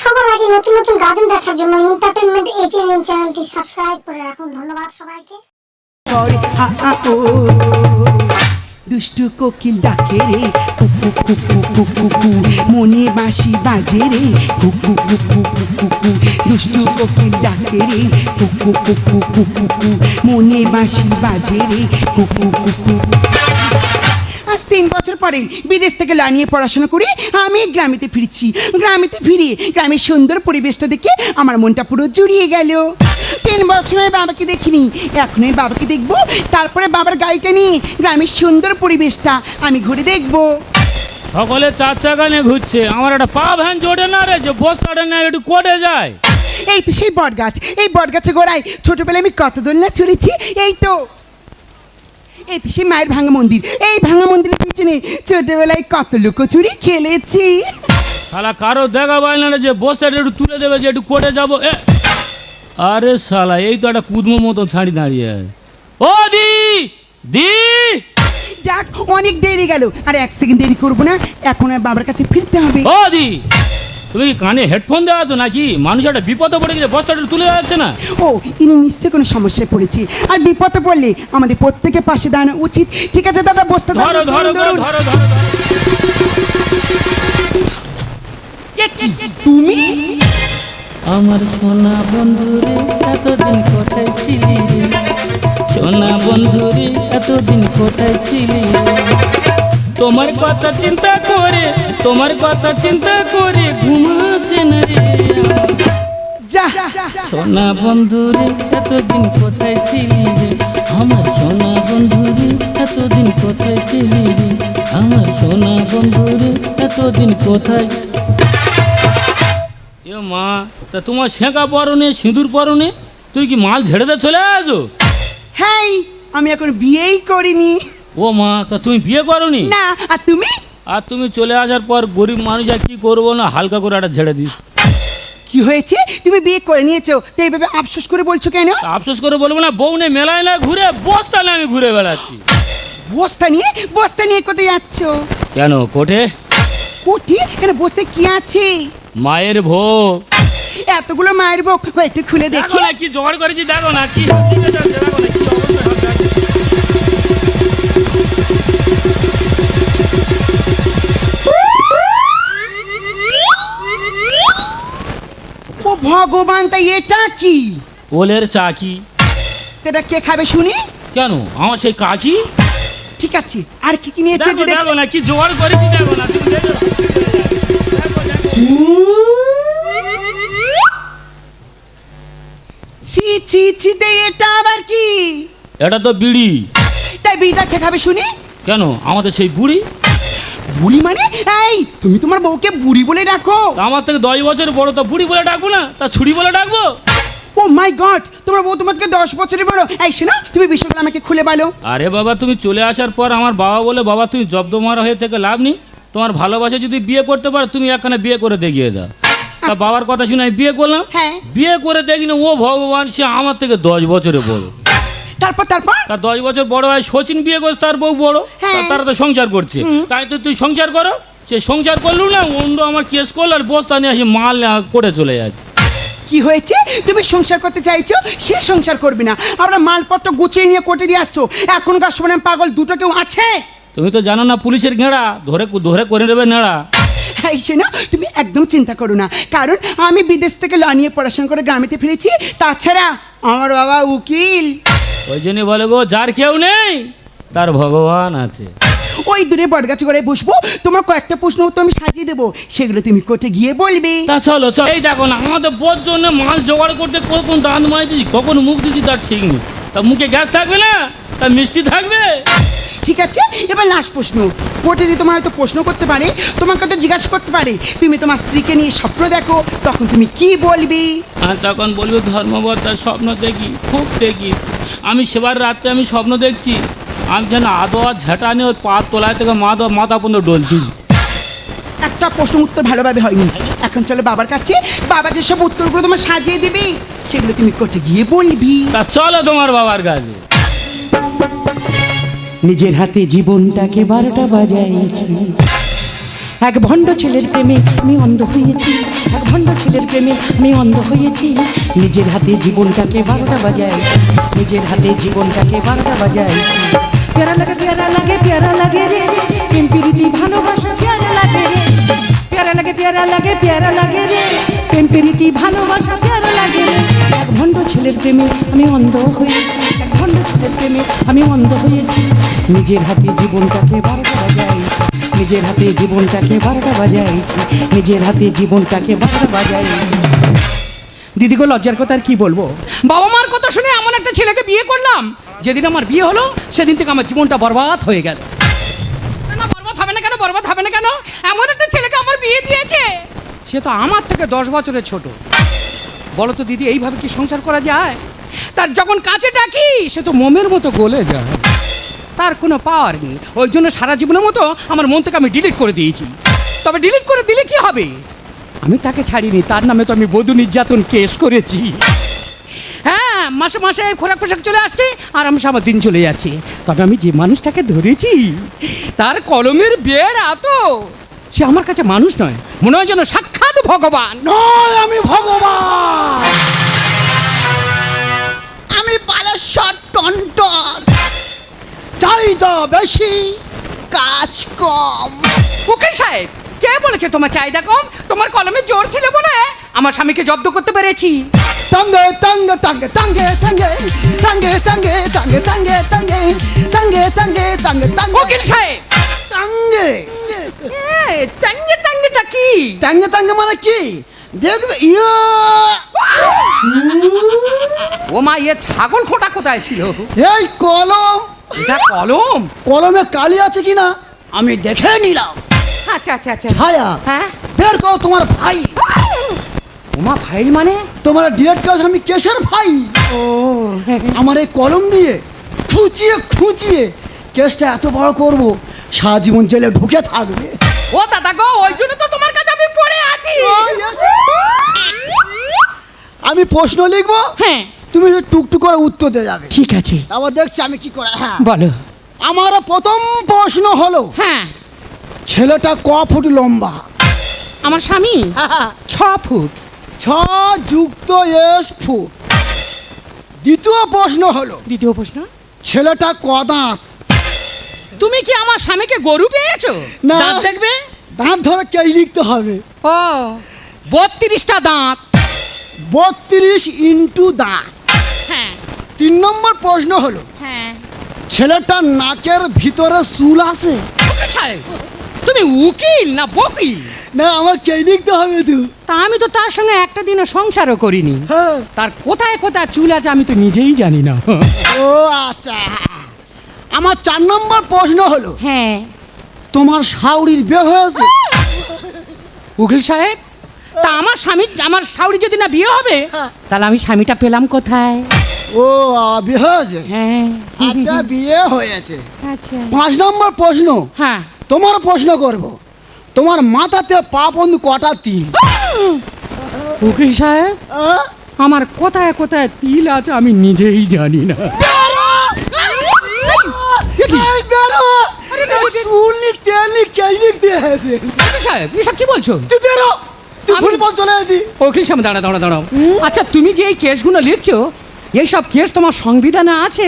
সবার আগে নতুন নতুন গাজন দেখার জন্য এন্টারটেইনমেন্ট এইচএনএন চ্যানেলটি সাবস্ক্রাইব করে রাখুন। ধন্যবাদ সবাইকে। করে আ আ ও দুষ্টু কোকিল ডাকে রে কুকু কুকু কুকু কু মনে বাঁশি বাজে রে কুকু কুকু কুকু কু দুষ্টু কোকিল ডাকে রে কুকু কুকু কুকু কু মনে বাঁশি বাজে রে কুকু কুকু। আজ 3 বছর পরে বিদেশ থেকে লানিয়ে পড়াশোনা করে আমি গ্রামেতে ফিরছি। গ্রামেতে ফিরে গ্রামের সুন্দর পরিবেশটা দেখে আমার মনটা পুরো জুড়িয়ে গেল। 3 বছর আমি বাবাকে দেখিনি, এখন আমি বাবাকে দেখবো, তারপরে বাবার গাড়িটা নিয়ে গ্রামের সুন্দর পরিবেশটা আমি ঘুরে দেখবো। সকলে 4 চাকা নিয়ে ঘুরছে, আমার একটা পা ভ্যান জোটে না রে, যে বস্তাটা না একটু কোটে যায়। এই তো সেই বট গাছ, এই বট গাছে গোড়ায় ছোটবেলায় আমি কত দোলনা চড়েছি। এই তো সেই মায়ের ভাঙা মন্দির, এই ভাঙা মন্দিরের পিছনে ছোটবেলায় কত লুকোচুরি খেলেছি। শালা কারো দেখা পায় না রে, যে বস্তাটা একটু তুলে দেবে, যে একটু কোটে যাবো। আরে শালা এই তো একটা কুদমো মতো ছাড়ি দাঁড়িয়ে আছে। ও দি দি যাক, অনেক দেরি গেল, আর 1 সেকেন্ড দেরি করবো না, এখন আর বাবার কাছে ফিরতে হবে। ও দি, তুমি কি কানে হেডফোন দেওয়া আছো নাকি? মানুষ একটা বিপদে পড়ে গেছে, বস্তাটা তুলে যাচ্ছে না। ও, ইনি নিশ্চয়ই কোনো সমস্যায় পড়েছি, আর বিপদে পড়লে আমাদের প্রত্যেকের পাশে দাঁড়ানো উচিত। ঠিক আছে দাদা, বস্তা ধরো ধরো ধরো ধরো ধরো। তুমি আমার সোনা বন্ধুরে এতদিন কোথায় ছিলি রে, সোনা বন্ধুরে এতদিন কোথায় ছিলি রে? তোমার কথা চিন্তা করে, তোমার কথা চিন্তা করে ঘুমাচ্ছে না রে। যা সোনা বন্ধুরে এতদিন কোথায় ছিলি রে, আমার সোনা বন্ধুরে এতদিন কোথায় ছিলি রে, আমার সোনা বন্ধুরে এতদিন কোথায়। এ মা, তা তোমার শেঁকা পরনে, সিঁদুর পরনে, তুই কি মাল ঝেড়ে দিয়ে চলে আসো? হ্যাঁ, আমি এখন বিয়েই করিনি। ও মা, তা তুমি বিয়ে করনি? না, আর তুমি? আর তুমি চলে আসার পর গরিব মানুষ আর কি করবো না, হালকা করে একটা ঝেড়ে দিস। কি হয়েছে, তুমি বিয়ে করে নিয়েছো তো এইভাবে আফসোস করে বলছো কেন? আফসোস করে বলবো না, বউ নেই, মেলায় না ঘুরে, বস্তা নিয়ে আমি ঘুরে বেড়াচ্ছি। বস্তা নিয়ে কোথায় যাচ্ছ? কেন কোঠে? কোঠে কেন? বস্তায় কি আছে? মায়ের ভোগ। এতগুলো মায়ের ভোগ, একটু খুলে দেখো দেখি। না কি জোগাড় করেছি, দেখো না কি দেখো না কি অবস্থা। ও ভগবান, তাই এটা কি? ওলের চাকি। এটা কে খাবে শুনি? কেন, আমার সেই কাকি। ঠিক আছে, আর কি কি নিয়েছে দেখো দেখো না কি জোগাড় করেছি, দেখো না তুমি দেখো। ছি ছি ছি, তাই এটা আবার কি? এটা তো বিড়ি। তাই বিড়িটা কে খাবে শুনি? কেন, আমাদের সেই বুড়ি। বুড়ি মানে? এই, তুমি তোমার বউকে বুড়ি বলে ডাকো? তা আমার থেকে 10 বছর বড়, তো বুড়ি বলে ডাকবো না, তা ছুরি বলে ডাকবো? ও মাই গড, তোমার বউ তোমাকে 10 বছরের বড়। এই শোনো, তুমি বিষয়গুলো আমাকে খুলে বলো। আরে বাবা, তুমি চলে আসার পর আমার বাবা বলে, বাবা তুমি জব্দ মারা হয়ে থেকে লাভ নেই, তোমার ভালোবাসা যদি বিয়ে করতে পারো, তুমি এখানে বিয়ে করে দেখিয়ে দাও। তা বাবার কথা শুনে আমি বিয়ে করলাম। হ্যাঁ। বিয়ে করে দেখিনি, ও ভগবান, সে আমার থেকে 10 বছরে বড়। তারপর? তা 10 বছর বড় হয় সচিন বিয়ে করছে, তার বউ বড়, হ্যাঁ। তারা তো সংসার করছে। তাই তো তুই সংসার করো। সে সংসার করলো না, অন্য আমার কেস করলো, আর বস্তা নিয়ে আসি মাল করে চলে যাচ্ছে। কি হয়েছে, তুমি সংসার করতে চাইছো, সে সংসার করবে না, আমরা মালপত্র গুছিয়ে নিয়ে কোর্টে দিয়ে আসছো। এখনকার সময় পাগল দুটো কেউ আছে? তুমি তো জানো না, পুলিশের ঘেড়া ধরে ধরে করে দেবে নেড়া। এই শোনো, তুমি একদম চিন্তা করো না, কারণ আমি বিদেশ থেকে ল নিয়ে পড়াশোনা করে গ্রামেতে ফিরেছি। তাছাড়া আমার বাবা উকিল। ওই জন্যই বলে গো, যার কেউ নেই তার ভগবান আছে। ওই দূরে বটগাছ করে বসবো, তোমার কয়েকটা প্রশ্ন উত্তর আমি সাজিয়ে দেবো, সেগুলো তুমি কোর্টে গিয়ে বলবে। তা চলো চলো। এই দেখো না, আমাদের বোর জন্য মাল জোগাড় করতে কখন দাঁত মাইতেছি, কখন মুখ দিচ্ছি তার ঠিক নেই। তা মুখে গ্যাস থাকবে না, তা মিষ্টি থাকবে। ঠিক আছে, এবার লাস্ট প্রশ্ন। কোর্টে যদি তোমার হয়তো প্রশ্ন করতে পারে, তোমাকে তো জিজ্ঞাসা করতে পারে, তুমি তোমার স্ত্রীকে নিয়ে স্বপ্ন দেখো, তখন তুমি কি বলবি? আর তখন বলবো, ধর্মবতার স্বপ্ন দেখি, খুব দেখি। আমি সেবার রাত্রে আমি স্বপ্ন দেখছি, আমি যেন আদোয়া ঝাঁটা নিয়ে ওর পা তোলায় থেকে মাথা পর্যন্ত ডলছি। একটা প্রশ্ন উত্তর ভালোভাবে হয়নি। এখন চলো বাবার কাছে, বাবা যেসব উত্তরগুলো তোমার সাজিয়ে দিবি, সেগুলো তুমি কোর্টে গিয়ে বলবি। তা চলো তোমার বাবার কাছে। নিজের হাতে জীবনটাকে 12টা বাজাইছি। এক ভণ্ড ছেলের প্রেমে আমি অন্ধ হয়েছি, এক ভণ্ড ছেলের প্রেমে আমি অন্ধ হয়েছি। নিজের হাতে জীবনটাকে 12টা বাজাইছি, নিজের হাতে জীবনটাকে 12টা বাজাইছি। প্যারা লাগে প্যারা লাগে প্যারা লাগে রে, প্রেম প্রীতি ভালোবাসা প্যারা লাগে রে। প্যারা লাগে প্যারা লাগে প্যারা লাগে রে, প্রেম প্রীতি ভালোবাসা প্যারা লাগে রে। এক ভণ্ড ছেলের প্রেমে আমি অন্ধ হয়েছি, এক ভণ্ড ছেলের প্রেমে আমি অন্ধ হয়েছি। নিজের হাতে জীবনটাকে 12টা বাজাইছি, নিজের হাতে জীবনটাকে 12টা বাজাইছি, নিজের হাতে জীবনটাকে 12টা বাজাইছি। দিদিগো লজ্জার কথা আর কি বলবো, বাবা মার কথা শুনে এমন একটা ছেলেকে বিয়ে করলাম, যেদিন আমার বিয়ে হলো সেদিন থেকে আমার জীবনটা বরবাদ হয়ে গেল। না বরবাদ হবে না কেন, বরবাদ হবে না কেন? এমন একটা ছেলেকে আমার বিয়ে দিয়েছে, সে তো আমার থেকে 10 বছরের ছোট। বলো তো দিদি, এইভাবে কি সংসার করা যায়? তার যখন কাছে ডাকি সে তো মোমের মতো গলে যায়, তার কোনো পাওয়ার নেই। ওই জন্য সারা জীবনের মতো আমার মন থেকে আমি ডিলিট করে দিয়েছি। তবে ডিলিট করে দিলে কি হবে? আমি তাকে ছাড়িনি, তার নামে তো আমি বধূ নির্যাতন কেস করেছি। হ্যাঁ, মাসে মাসে খোরাক পোশাক চলে আসছে, আর আমি আমার দিন চলে যাচ্ছে। তবে আমি যে মানুষটাকে ধরেছি তার কলমের বের এত, সে আমার কাছে মানুষ নয়, মনে হয় যেন সাক্ষাৎ ভগবান। নয়, আমি ভগবান। আমি বালেশ্বর টনটন, চাহিদা বেশি, কাজ কম। উকিল সাহেব, কে বলেছে তোমার চাহিদা কম? তোমার কলমে জোর ছিল বলে আমার স্বামীকে জব্দ করতে পেরেছি। তঙ্গে তঙ্গে তঙ্গে তঙ্গে তঙ্গে তঙ্গে তঙ্গে তঙ্গে তঙ্গে তঙ্গে তঙ্গে তঙ্গে তঙ্গে তঙ্গে উকিল সাহেব, তঙ্গে টাঙ্গে টাঙ্গেটা কি? তঙ্গে তঙ্গে মানে কি দেখবে? ও মা, এ ছাগল খোঁটা কোথায় ছিল? এই কলম, এটা কলম? কলমে কালি আছে কিনা আমি দেখে নিলাম। আচ্ছা আচ্ছা আচ্ছা। ছায়া, হ্যাঁ, বের করো তোমার ভাই। ওমা, ফাইল মানে? তোমার ডিরেক্ট কাজ আমি কেসের ভাই। ও আমার এই কলম দিয়ে খুঁচিয়ে খুঁচিয়ে কেসটা এত বড় করব, সারা জীবন জেলে ঢুকে থাকবে। ও দাদা গো, ওই জন্য তো তোমার কাছে আমি পড়ে আছি। আমি প্রশ্ন লিখবো, হ্যাঁ, তুমি টুকটুক করে উত্তর দিয়ে যাবে। ঠিক আছে, আবার দেখছি আমি কি করে। হ্যাঁ, বলো। আমার প্রথম প্রশ্ন হলো, হ্যাঁ, ছেলেটা ক ফুট লম্বা? আমার স্বামী 6 ফুট। 6 যুক্ত S ফুট। দ্বিতীয় প্রশ্ন হলো, দ্বিতীয় প্রশ্ন, ছেলেটা ক দাঁত? তুমি কি আমার স্বামীকে গরু পেয়েছো? না। দাঁত দেখবে? দাঁত ধরে কে লিখতে হবে? ও, 32টা দাঁত। 32 ইন্টু দাঁত। হ্যাঁ 3 নম্বর প্রশ্ন হলো, হ্যাঁ। ছেলেটার নাকের ভিতরে চুল আছে? উকিল সাহেব, তুমি উকিল না বকিল? না, আমার কে লিখতে হবে তো। তা আমি তো তার সঙ্গে একটা দিনও সংসারও করিনি, হ্যাঁ। তার কোথায় কোথায় চুল আছে আমি তো নিজেই জানি না। ও আচ্ছা। আমার 4 নম্বর প্রশ্ন হলো, হ্যাঁ। তোমার শাওরির বিয়ে হয়েছে? উকিল সাহেব, তা আমার শাওরি যদি না বিয়ে হবে, হ্যাঁ। তাহলে আমি স্বামীটা পেলাম কোথায়? ও বিয়ে হয়েছে? হ্যাঁ। আচ্ছা, বিয়ে হয়েছে। আচ্ছা। 5 নম্বর প্রশ্ন, হ্যাঁ। তোমার প্রশ্ন করব, তোমার মাথাতে পা বন্ধু কটা তিল? উকিল সাহেব, আমার কোথায় কোথায় তিল আছে আমি নিজেই জানি না। উকিল সাহেব, এসব কি বলছো? উকিল সাহেব, দাঁড়া দাঁড়া দাঁড়াও। আচ্ছা, তুমি যে এই কেসগুলো লিখছো, এইসব কেস তোমার সংবিধানে আছে?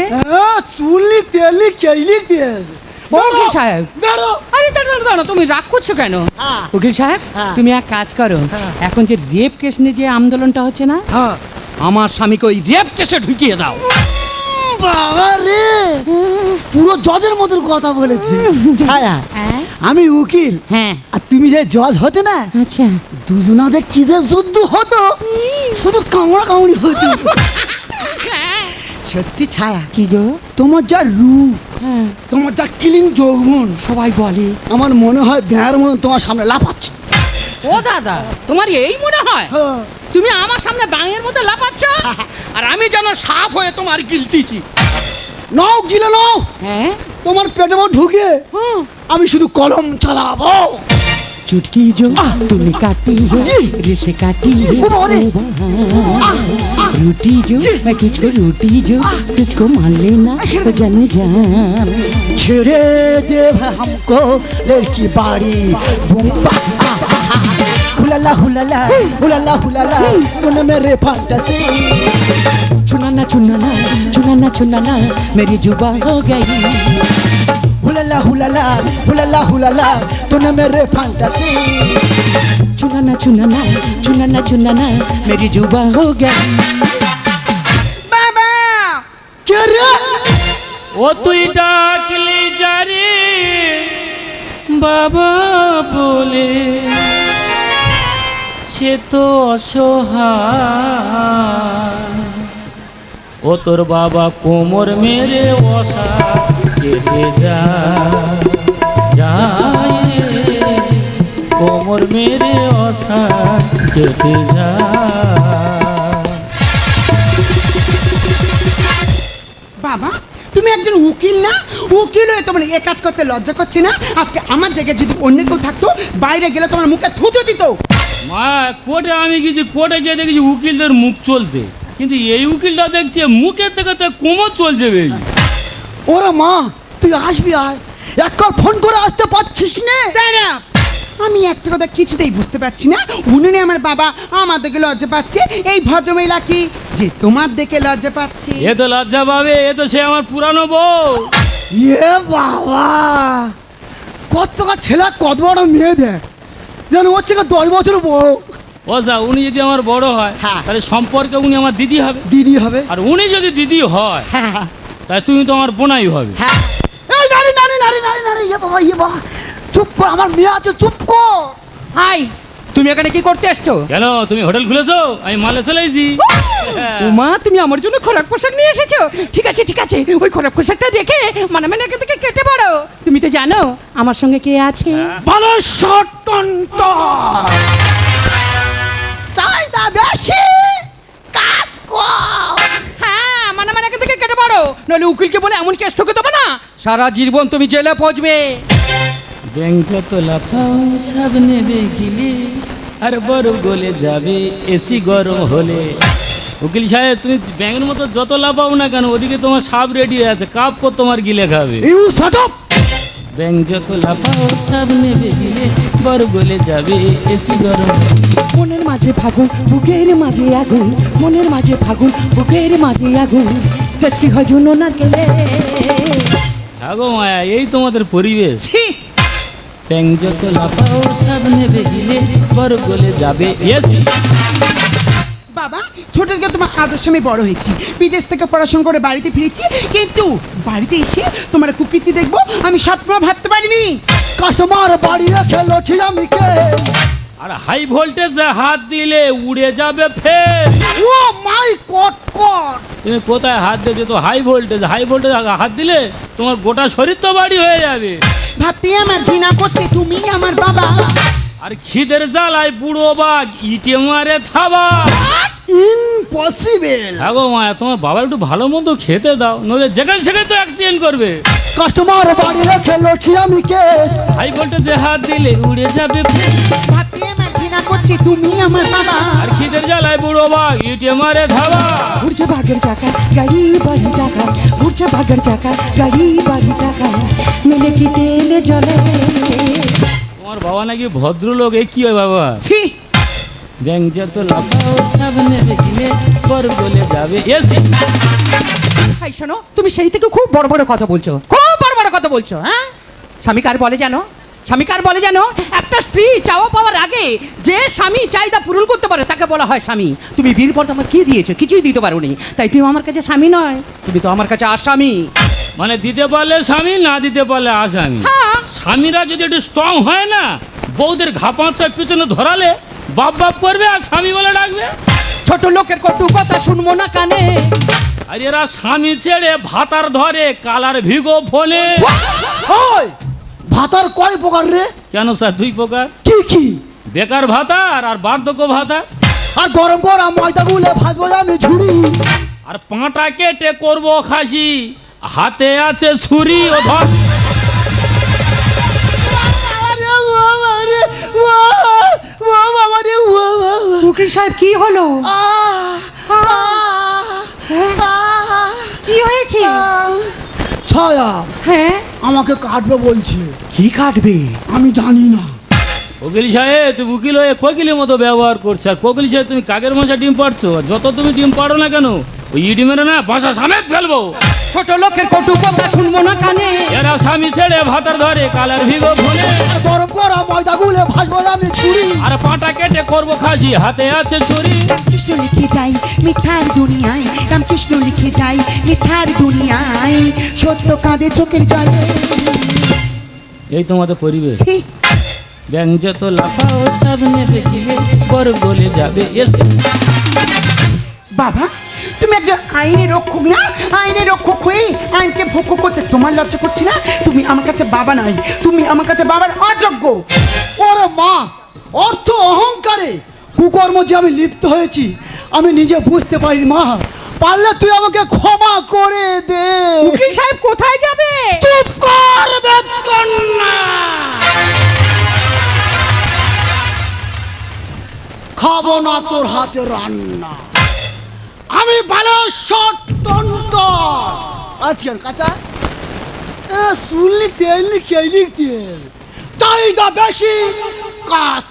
উকিল সাহেব, আরে দাঁড়া দাঁড়া, তুমি রাগ করছো কেন? হ্যাঁ। উকিল সাহেব, হ্যাঁ। তুমি এক কাজ করো, হ্যাঁ। এখন যে রেপ কেস নিয়ে যে আন্দোলনটা হচ্ছে না, আমার স্বামীকে ওই রেপ কেসে ঢুকিয়ে দাও। বাবা রে, পুরো জজের মতন কথা বলেছে। ছায়া, হ্যাঁ আমি উকিল হ্যাঁ। আর তুমি যে জজ হতে না, আচ্ছা, দুজনাদের কি যে যুদ্ধ হতো, শুধু কামড়া কামড়ি হতো। সত্যি ছায়া, কি গো? তোমার যা রূপ, হ্যাঁ, তোমার যা কিলিং যৌবন, সবাই বলে। আমার মনে হয় ব্যাঁর মতন তোমার সামনে লাফাচ্ছে। ও দাদা, তোমার এই মনে হয় তুমি আমার সামনে বাঙের মতো লাফাচ্ছ, আর আমি যেন সাপ হয়ে তোমার গিলতিছি? নাও, গিলে নাও, হ্যাঁ। তোমার পেটে ঢুকে হুম। আমি শুধু কলম চালাবো। चुटकी जो तूने काटी है रिसे काटी है रोटी जो मैं तुझको रोटी जो तुझको मान लेना तो जाने जान छेड़े दे हमको लड़की बाड़ी हुलाला हुलाला हुलाला हुलाला तूने मेरे फंटासी चुनाना चुनाना चुनाना चुनाना मेरी जुबान हो गई हुलाला हुलाला हुलाला हुलाला तूने मेरे फंटासी चुनाना चुनाना चुनाना चुनाना मेरी जुबान हो गई বাবা क्या रे ও তুই ডাকলি জারি বাবা বলে সে তো অসহায় ও তোর বাবা কোমর মেরে অসা কেটে যায় রে, কোমর মেরে অসা কেটে যায়। বাবা তুমি একজন উকিল না উকিল হয়ে তোমার এ কাজ করতে লজ্জা করছে না আজকে আমার জায়গায় যদি অন্য কেউ থাকতো বাইরে গেলে তোমার মুখে থুতু দিত মা কোর্টে আমি গেছি কোর্টে গিয়ে দেখেছি উকিলদের মুখ চলতে কিন্তু এই উকিলটা দেখছি মুখের থেকে তো কোমর চলছে বেশি ওরে মা তুই আসবি আয় এক কল ফোন করে আসতে পারছিস না Shut up! আমি একটা কথা কিছুতেই বুঝতে পারছি না উনি আমার বাবা আমার দেখে লজ্জা পাচ্ছে এই ভদ্রমহিলা কি যে তোমার দেখে লজ্জা পাচ্ছে এ তো লজ্জা পাবে এ তো সে আমার পুরানো বউ এ বাবা কত টাকা ছেলে কত বড় মেয়ে দেখ যেন হচ্ছে 10 বছর বড় ও যা উনি যদি আমার বড় হয় হ্যাঁ। তাহলে সম্পর্কে উনি আমার দিদি হবে দিদি হবে আর উনি যদি দিদি হয় হ্যাঁ তাহলে তুমি তো আমার বোনাই হবে হ্যাঁ এই নারী নারী নারী নারী নারী ইয়ে বাবা চুপ কর আমার মেয়ে আছে চুপ কর হাই তুমি এখানে কি করতে এসছো কেন তুমি হোটেল খুলেছো আমি মালে চলে এসেছি মা তুমি আমার জন্য খোরাক পোশাক নিয়ে এসেছো ঠিক আছে ওই খোরাক পোশাকটা দেখে মানে এখান থেকে কেটে পড়ো তুমি তো জানো আমার সঙ্গে কে আছে ভালো শটন্ত চাইদা বেশি কাজ কর হ্যাঁ মানে এখান থেকে কেটে পড়ো নইলে উকিলকে বলে এমন কেস ঠকে দেবো না সারা জীবন তুমি জেলে পৌঁছবে ব্যাংক তো লাফাও সব নেবে গিলে আর বড় গলে যাবে এসি গরম হলে উকিল সাহেব তুমি ব্যাংকের মতো যত লাফাও না কেন ওদিকে তোমার সাপ রেডি হয়ে আছে কাপ কর তোমার গিলে খাবে ইউ শট আপ ব্যাংক যত লাফাও সব নেবে গিলে বড় গলে যাবে এসি গরম মনের মাঝে ফাগুন বুকের মাঝে আগুন মনের মাঝে ফাগুন বুকের মাঝে আগুন টেস্টি হয় জন্য না গেলে আগো মায়া এই তোমাদের পরিবেশ ছি ব্যাংক যত লাফাও সব নেবে গিলে বড় গলে যাবে এসি বাবা ছোট থেকে তোমার আদর্শে আমি বড় হয়েছি বিদেশ থেকে পড়াশোনা করে বাড়িতে ফিরেছি কিন্তু বাড়িতে এসে তোমার কুকীর্তি দেখবো আমি স্বপ্ন ভাবতে পারিনি কাস্টমার বাড়ি রেখে লছি আমি কে আর হাই ভোল্টেজে হাত দিলে উড়ে যাবে ফের ও মাই গড গড তুমি কোথায় হাত দিয়েছো তো হাই ভোল্টেজ হাত দিলে তোমার গোটা শরীর তো বাড়ি হয়ে যাবে ভাবতে আমার ঘৃণা করছে তুমি আমার বাবা আর খিদের জ্বালায় বুড়ো বাঘ ইটে মারে থাবা ইম্পসিবল হ্যাঁ গো মায়া তোমার বাবা একটু ভালো মন্দ খেতে দাও নইলে যেখানে সেখানে তো অ্যাক্সিডেন্ট করবে কাস্টমার বাড়ি রেখে লছি আমি কে হাই ভোল্টেজে হাত দিলে উড়ে যাবে ফের ভাবতে আমার ঘৃণা করছে তুমি আমার বাবা আর খিদের জ্বালায় বুড়ো বাঘ ইটে মারে থাবা ঘুরছে ভাগের চাকা গাড়ি বাড়ি টাকা ঘুরছে ভাগের চাকা গাড়ি বাড়ি টাকা মেলে কি তেলে জলে তোমার বাবা নাকি ভদ্রলোক এ কি হয় বাবা ছি ব্যাংক যত লাফাও সামনে দেখিলে পর বলে যাবে এসি ভাই শোনো তুমি সেই থেকে খুব বড় বড় কথা বলছো হ্যাঁ স্বামী কার বলে জানো একটা স্ত্রী চাওয়া পাওয়ার আগে যে স্বামী চাহিদা পূরণ করতে পারে তাকে বলা হয় স্বামী তুমি বিয়ের পর আমার কি দিয়েছো কিছুই দিতে পারোনি তাই তুমি আমার কাছে স্বামী নয় তুমি তো আমার কাছে আসামি মানে দিতে পারলে স্বামী না দিতে পারলে আসামি হ্যাঁ স্বামীরা যদি একটু স্ট্রং হয় না বউদের ঘাপাঁচার পিছনে ধরালে বাপ বাপ করবে আর স্বামী বলে ডাকবে ছোট লোকের কটু কথা শুনবো না কানে আর এরা স্বামী ছেড়ে ভাতার ধরে কালার ভিগো ফোনে ওই ভাতার কয় প্রকার রে কেন স্যার দুই প্রকার কি কি বেকার ভাতার আর বার্ধক্য ভাতা আর গরম করা ময়দা গুলে ভাজবো আমি ঝুড়ি আর পাঁটা কেটে করবো খাসি হাতে আছে ছুরি ও ধর আরে বাবা রে ও বাবা রে বাবা উকিল সাহেব কি হলো? কি হয়েছে? ছায়া হ্যাঁ, আমাকে কাটবে বলছে। কি কাটবে? আমি জানি না। কোকিল সাহেব তুমি উকিল হয়ে কোকিলের মতো ব্যবহার করছো। আর কোকিল সাহেব তুমি কাকের মশা ডিম পাড়ছো। যত তুমি ডিম পাড়ো না কেন, ওই ইডি মেরে না বাসা সামেত ফেলবো। ছোট লোকের কটু কথা শুনবো না কানে। এরা স্বামী ছেড়ে ভাতার ধরে কালার ভিগো ফোনে। বড় বড় ময়দা গুলে ভাজবো আমি ছুরি। আর পাটা কেটে করবো খাসি, হাতে আছে ছুরি। রামকৃষ্ণ লিখে যাই মিথ্যার দুনিয়ায়, রামকৃষ্ণ লিখে যাই মিথ্যার দুনিয়ায়, সত্য কাঁদে চোখের জলে। এই তোমাদের পরিবেশ। ছি, ব্যাং যত লাফাও সামনে দেখিবে বড় গলে যাবে এসে। বাবা তুমি একজন আইনের রক্ষক না? আইনের রক্ষক হয়ে আইনকে ভোগ্য করতে তোমার লজ্জা করছে না? তুমি আমার কাছে বাবা নয়, তুমি আমার কাছে বাবার অযোগ্য। ওরে মা, অর্থ অহংকারে কুকর্ম যে আমি লিপ্ত হয়েছি আমি নিজে বুঝতে পারি। মা, পারলে তুই আমাকে ক্ষমা করে দে। উকিল সাহেব কোথায় যাবে? চুপ কর বেকন্না। খাবো না তোর হাতে রান্না। আমি বালেশ্বর টন্টন। আজকের কাঁচা শুনলি তেল কেলি তেল, চাহিদা বেশি, কাজ।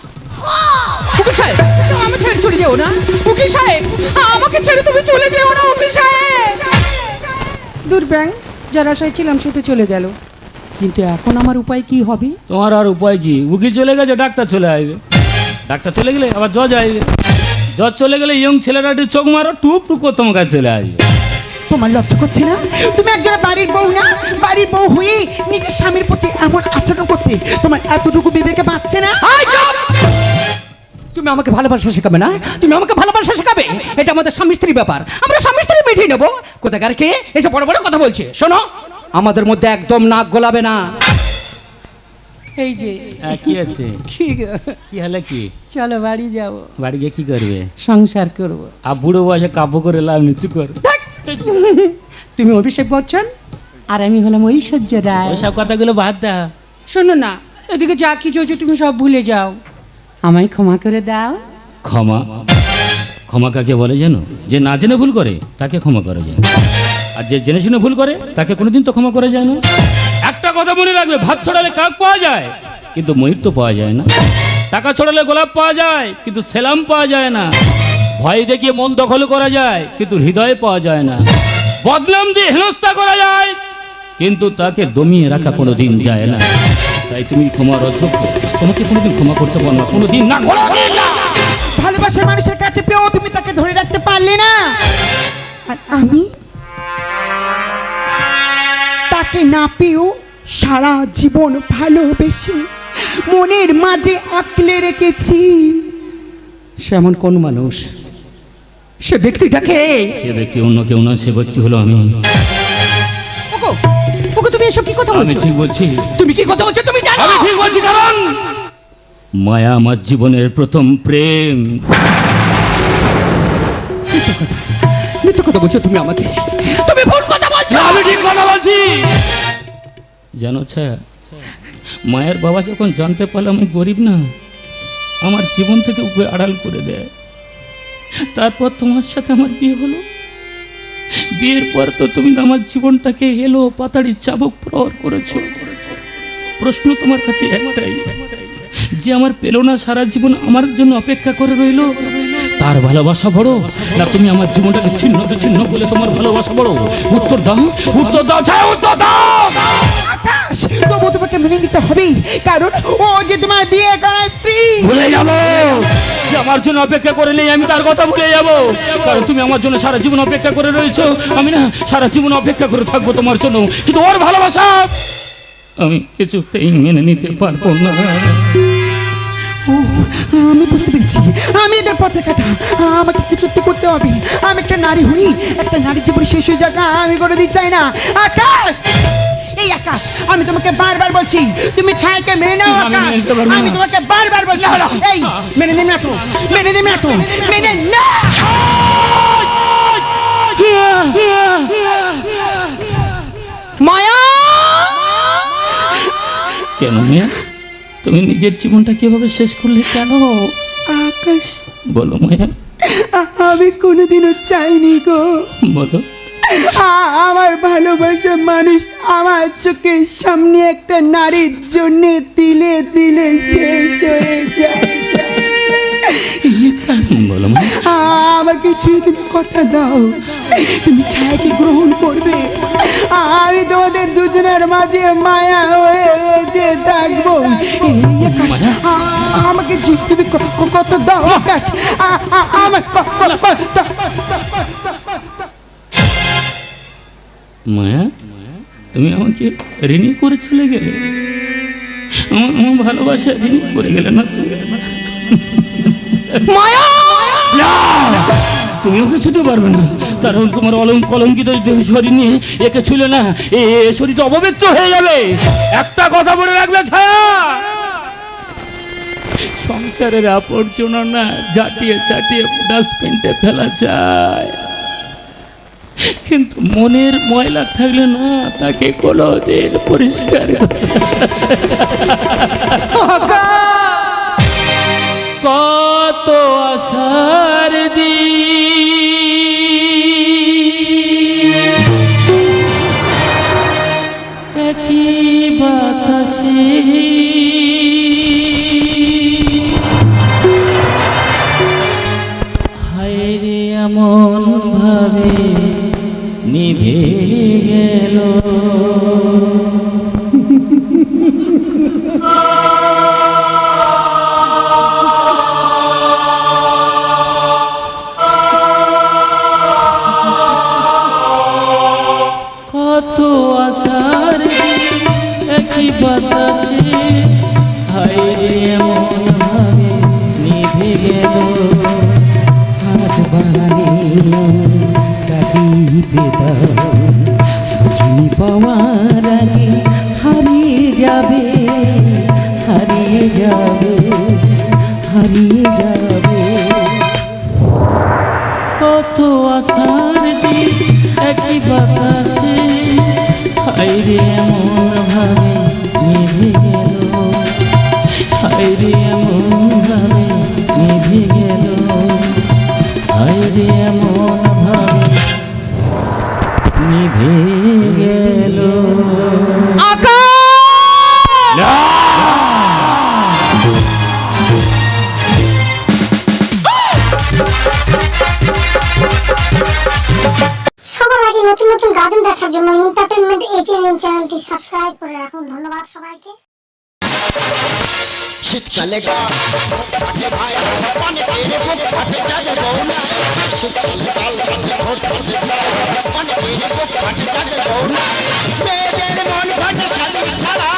উকিল সাহেব আমি ছেড়ে চলে যেও না। উকিল সাহেব আমাকে ছেড়ে তুমি চলে যেও না। উকিল সাহেব দূর ব্যাং, যারা আশায় ছিলাম সে তো চলে গেল, কিন্তু এখন আমার উপায় কি হবে? তোমার আর উপায় কি? উকিল চলে গেছে, ডাক্তার চলে আসবে। ডাক্তার চলে গেলে আবার জজ আসবে। জজ চলে গেলে ইয়ং ছেলেরা একটু চোখ মারো, টুপ টুক করে তোমার কাছে চলে আসবে। তোমার লজ্জা করছে না? তুমি একজন বাড়ির বউ না? বাড়ির বউ হয়ে নিজের স্বামীর প্রতি এমন আচরণ করতে তোমার এতটুকু বিবেকে বাঁচছে না? এই চুপ! তুমি আমাকে ভালোবাসা শেখাবে না? তুমি আমাকে ভালোবাসা শেখাবে? এটা আমাদের স্বামী স্ত্রী ব্যাপার, আমরা স্বামী স্ত্রী মিটিয়ে নেবো। কোথাকার কে এসে বড় বড় কথা বলছে? শোনো, আমাদের মধ্যে একদম নাক গলাবে না। এই যে কি আছে? কি কি হলে কি? চলো বাড়ি যাব, বাড়ি গিয়ে কি করবে? সংসার করব। আর বুড়ো বয়সে কাব্য করে লাভ নিচু কর। তুমি অভিষেক বচ্চন আর আমি হলাম ঐশ্বর্য রায়। ওইসব কথাগুলো বাদ দাও। শোনো না, এদিকে যা কিছু হচ্ছে তুমি সব ভুলে যাও, আমায় ক্ষমা করে দাও। ক্ষমা? ক্ষমা কাকে বলে জানো? যে না জেনে ভুল করে তাকে ক্ষমা করা যায়, আর যে জেনে শুনে ভুল করে তাকে কোনোদিন তো ক্ষমা করা যায় না। একটা কথা মনে রাখবে, ভাত ছড়ালে কাক পাওয়া যায় কিন্তু ময়ূর তো পাওয়া যায় না। টাকা ছড়ালে গোলাপ পাওয়া যায় কিন্তু সেলাম পাওয়া যায় না। ভয় দেখিয়ে মন দখল করা যায় কিন্তু হৃদয় পাওয়া যায় না। বদনাম দিয়ে হেনস্থা করা যায় কিন্তু তাকে দমিয়ে রাখা কোনোদিন যায় না। তাই তুমি ক্ষমার অযোগ্য, তোমাকে কোনোদিন ক্ষমা করতে পারো না, কোনোদিন না, কোনোদিন না। ভালোবাসার মানুষের কাছে পেয়েও তুমি তাকে ধরে রাখতে পারলে না, আর আমি তাকে না পেয়েও সারা জীবন ভালোবেসে মনের মাঝে আঁকলে রেখেছি। সে এমন কোন মানুষ? সে ব্যক্তিটাকে সে ব্যক্তি অন্য কেউ না, সে ব্যক্তি হলো আমি। ওগো, ওগো, তুমি এসব কি কথা আমি বলছো? ঠিক বলছি, তুমি কি কথা বলছো তুমি জানো? আমি ঠিক বলছি, কারণ মায়া আমার জীবনের প্রথম প্রেম। মিথ্যা কথা বলছো তুমি আমাকে, তুমি ভুল কথা বলছো। আমি ঠিক কথা বলছি। জানো ছায়া, মায়ের বাবা যখন জানতে পারলো আমি গরিব না, আমার জীবন থেকে ওকে আড়াল করে দেয়। তারপর তোমার সাথে আমার বিয়ে হলো। বিয়ের পর তো তুমি আমার জীবনটাকে এলো পাতাড়ি চাবুক প্রহর করেছো। প্রশ্ন তোমার কাছে একটাই, যে আমার পেলো না সারা জীবন আমার জন্য অপেক্ষা করে রইলো, তার ভালোবাসা বড় না তুমি আমার জীবনটাকে ছিন্ন বিচ্ছিন্ন বলে তোমার ভালোবাসা বড়? উত্তর দাও, উত্তর দাও ছায়া, উত্তর দাও। আকাশ, তবু তোমাকে মেনে নিতে হবে, কারণ ও যে তোমার বিয়ে করা স্ত্রী। ভুলে যাবো যে আমার জন্য অপেক্ষা করে নেই, আমি তার কথা ভুলে যাবো, কারণ তুমি আমার জন্য সারা জীবন অপেক্ষা করে রয়েছো। আমি না সারা জীবন অপেক্ষা করে থাকবো তোমার জন্য, কিন্তু ওর ভালোবাসা আমি কিছুতেই মেনে নিতে পারবো না। ও, আমি বুঝতে পেরেছি, আমি এদের পথে কাটা, আমাকে কিছু একটা করতে হবে। আমি একটা নারী হই, একটা নারীর জীবনে শেষ হয়ে জায়গা আমি করে দিতে চাই না। আকাশ, এই আকাশ, আমি তোমাকে বারবার বলছি তুমি ছায়াকে মেনে নাও। আমি আকাশ, মেনে নিতে পারবো না। আমি তোমাকে বারবার বলছি, না, না। এই মেনে নেবে না তো, মেনে নেবে না তো, মেনে না। মায়া, কেন মেয়ে, তুমি নিজের জীবনটা কিভাবে শেষ করলে কেন? আকাশ, বলো মায়া, আমি কোনোদিনও চাইনি গো বলো। আমার ভালোবাসা মানুষ আমার চোখের সামনে একটা নারীর জন্য দিলে দিলে শেষ হয়ে যায়। বলো মায়া, আমাকে ছুঁয়ে তুমি কথা দাও, তুমি ছায়াকে গ্রহণ করবে, আমি তোমাদের দুজনের মাঝে মায়া হয়ে যে থাকবো। আমাকে তুমি কত দাও আকাশ, আমার মায়া, তুমি আমাকে ঋণী করে চলে গেলে, আমার ভালোবাসা ঋণী করে গেলে না তুমি? মায়া, তুমি ওকে ছুতে পারবে না, কারণ তোমার কলঙ্কিত শরীর নিয়ে একে ছুলে না, এ শরীরটা অপবিত্র হয়ে যাবে। একটা কথা বলে রাখবে ছায়া, সংসারের আবর্জনা না ঝাঁটিয়ে ঝাঁটিয়ে ডাস্টবিনতে ফেলা যায়, কিন্তু মনের ময়লা থাকলে না তাকে কোনোদিন পরিষ্কার কত আশার একই বাতাসে হায় রে এমন ভাবে নিভে গেল। কত আশার একই বাতাসে হায় রে এমন ভাবে নিভে গেল। হাত বাড়ালে ডাকিতে দাও, বুঝি পাওয়ার আগে হারিয়ে যাবে, হারিয়ে যাবে, হারিয়ে যাবে। কত আশার দিন একই বাতাসে হায় রে এমন ভাবে নিভে গেল, হায় রে এমন ভাবে নিভে গেল, হায় রে এমন ভাবে নিভে গেল। সবার আগে নতুন নতুন গাজন দেখার জন্য এন্টারটেইনমেন্ট এইচএনএন চ্যানেলটি সাবস্ক্রাইব করে রাখুন। ধন্যবাদ সবাইকে। শীতকালে গা ফাটে ভাই, অনেকের বুক ফাটে যাদের বউ নাই। শীতকালে গাল ফাটে, ঠোঁট ফাটে ভাই, অনেকের বুক ফাটে যাদের বউ নাই। মেয়েদের মন ফাটে স্বামীর ছাড়া,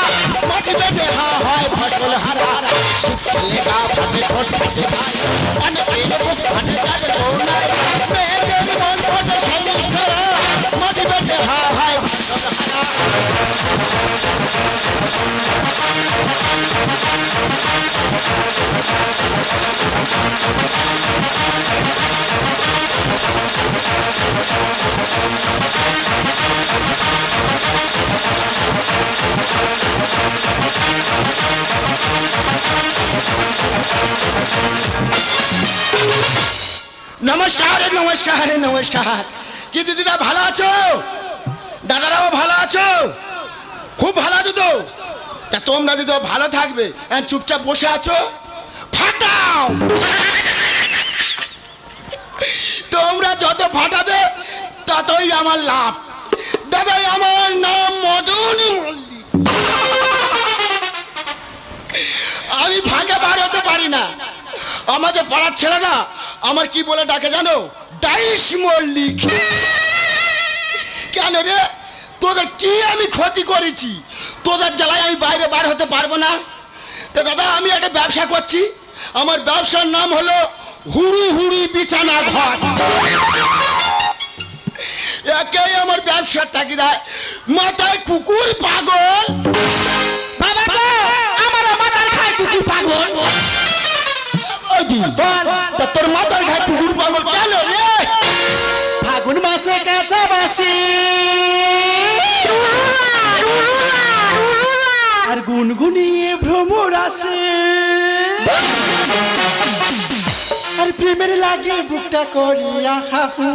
মাটি বেঁধে হয় ফসল হারা। শীতকালে গা ফাটে, ঠোঁট ফাটে ভাই, অনেকের বুক ফাটে যাদের বউ নাই। মেয়েদের মন ফাটে স্বামীর ছাড়া, মাটি বেঁধে হয় ফসল হারা। নমস্কার নমস্কার নমস্কার। কি দিদিরা ভালো আছো? দাদারাও ভালো আছো? খুব ভালো আছো তো? তা তোমরা যদি ভালো থাকবে, চুপচাপ বসে আছো, ফাটাও। তোমরা যত ফাটাবে ততই আমার লাভ। দাদাই আমার নাম মদনী মল্লিক। আমি ভাগে বার হতে পারি না। আমাদের পাড়ার ছেলেরা আমার কি বলে ডাকে জানো? ডাইস মল্লিক। কেন রে, তোদের কি আমি ক্ষতি করেছি? তোদের জ্বালায় আমি বাইরে বার হতে পারবো না? তো দাদা, আমি একটা ব্যবসা করছি। আমার ব্যবসার নাম হলো হুড়ি হুড়ি বিছানা ঘর। একেই আমার ব্যবসার তাগিদায় মাথায় কুকুর পাগল। বাবা গো, আমার মাথায় খায় কুকুর পাগল। তা তোর মাথার ঘায়ে কুকুর পাগল কেন রে? ফাগুন মাসে কাঁচা বাসি আর গুনগুনিয়ে ভ্রমণ ভ্রমর আসে আর প্রেমের লাগে বুকটা করিয়া হাহু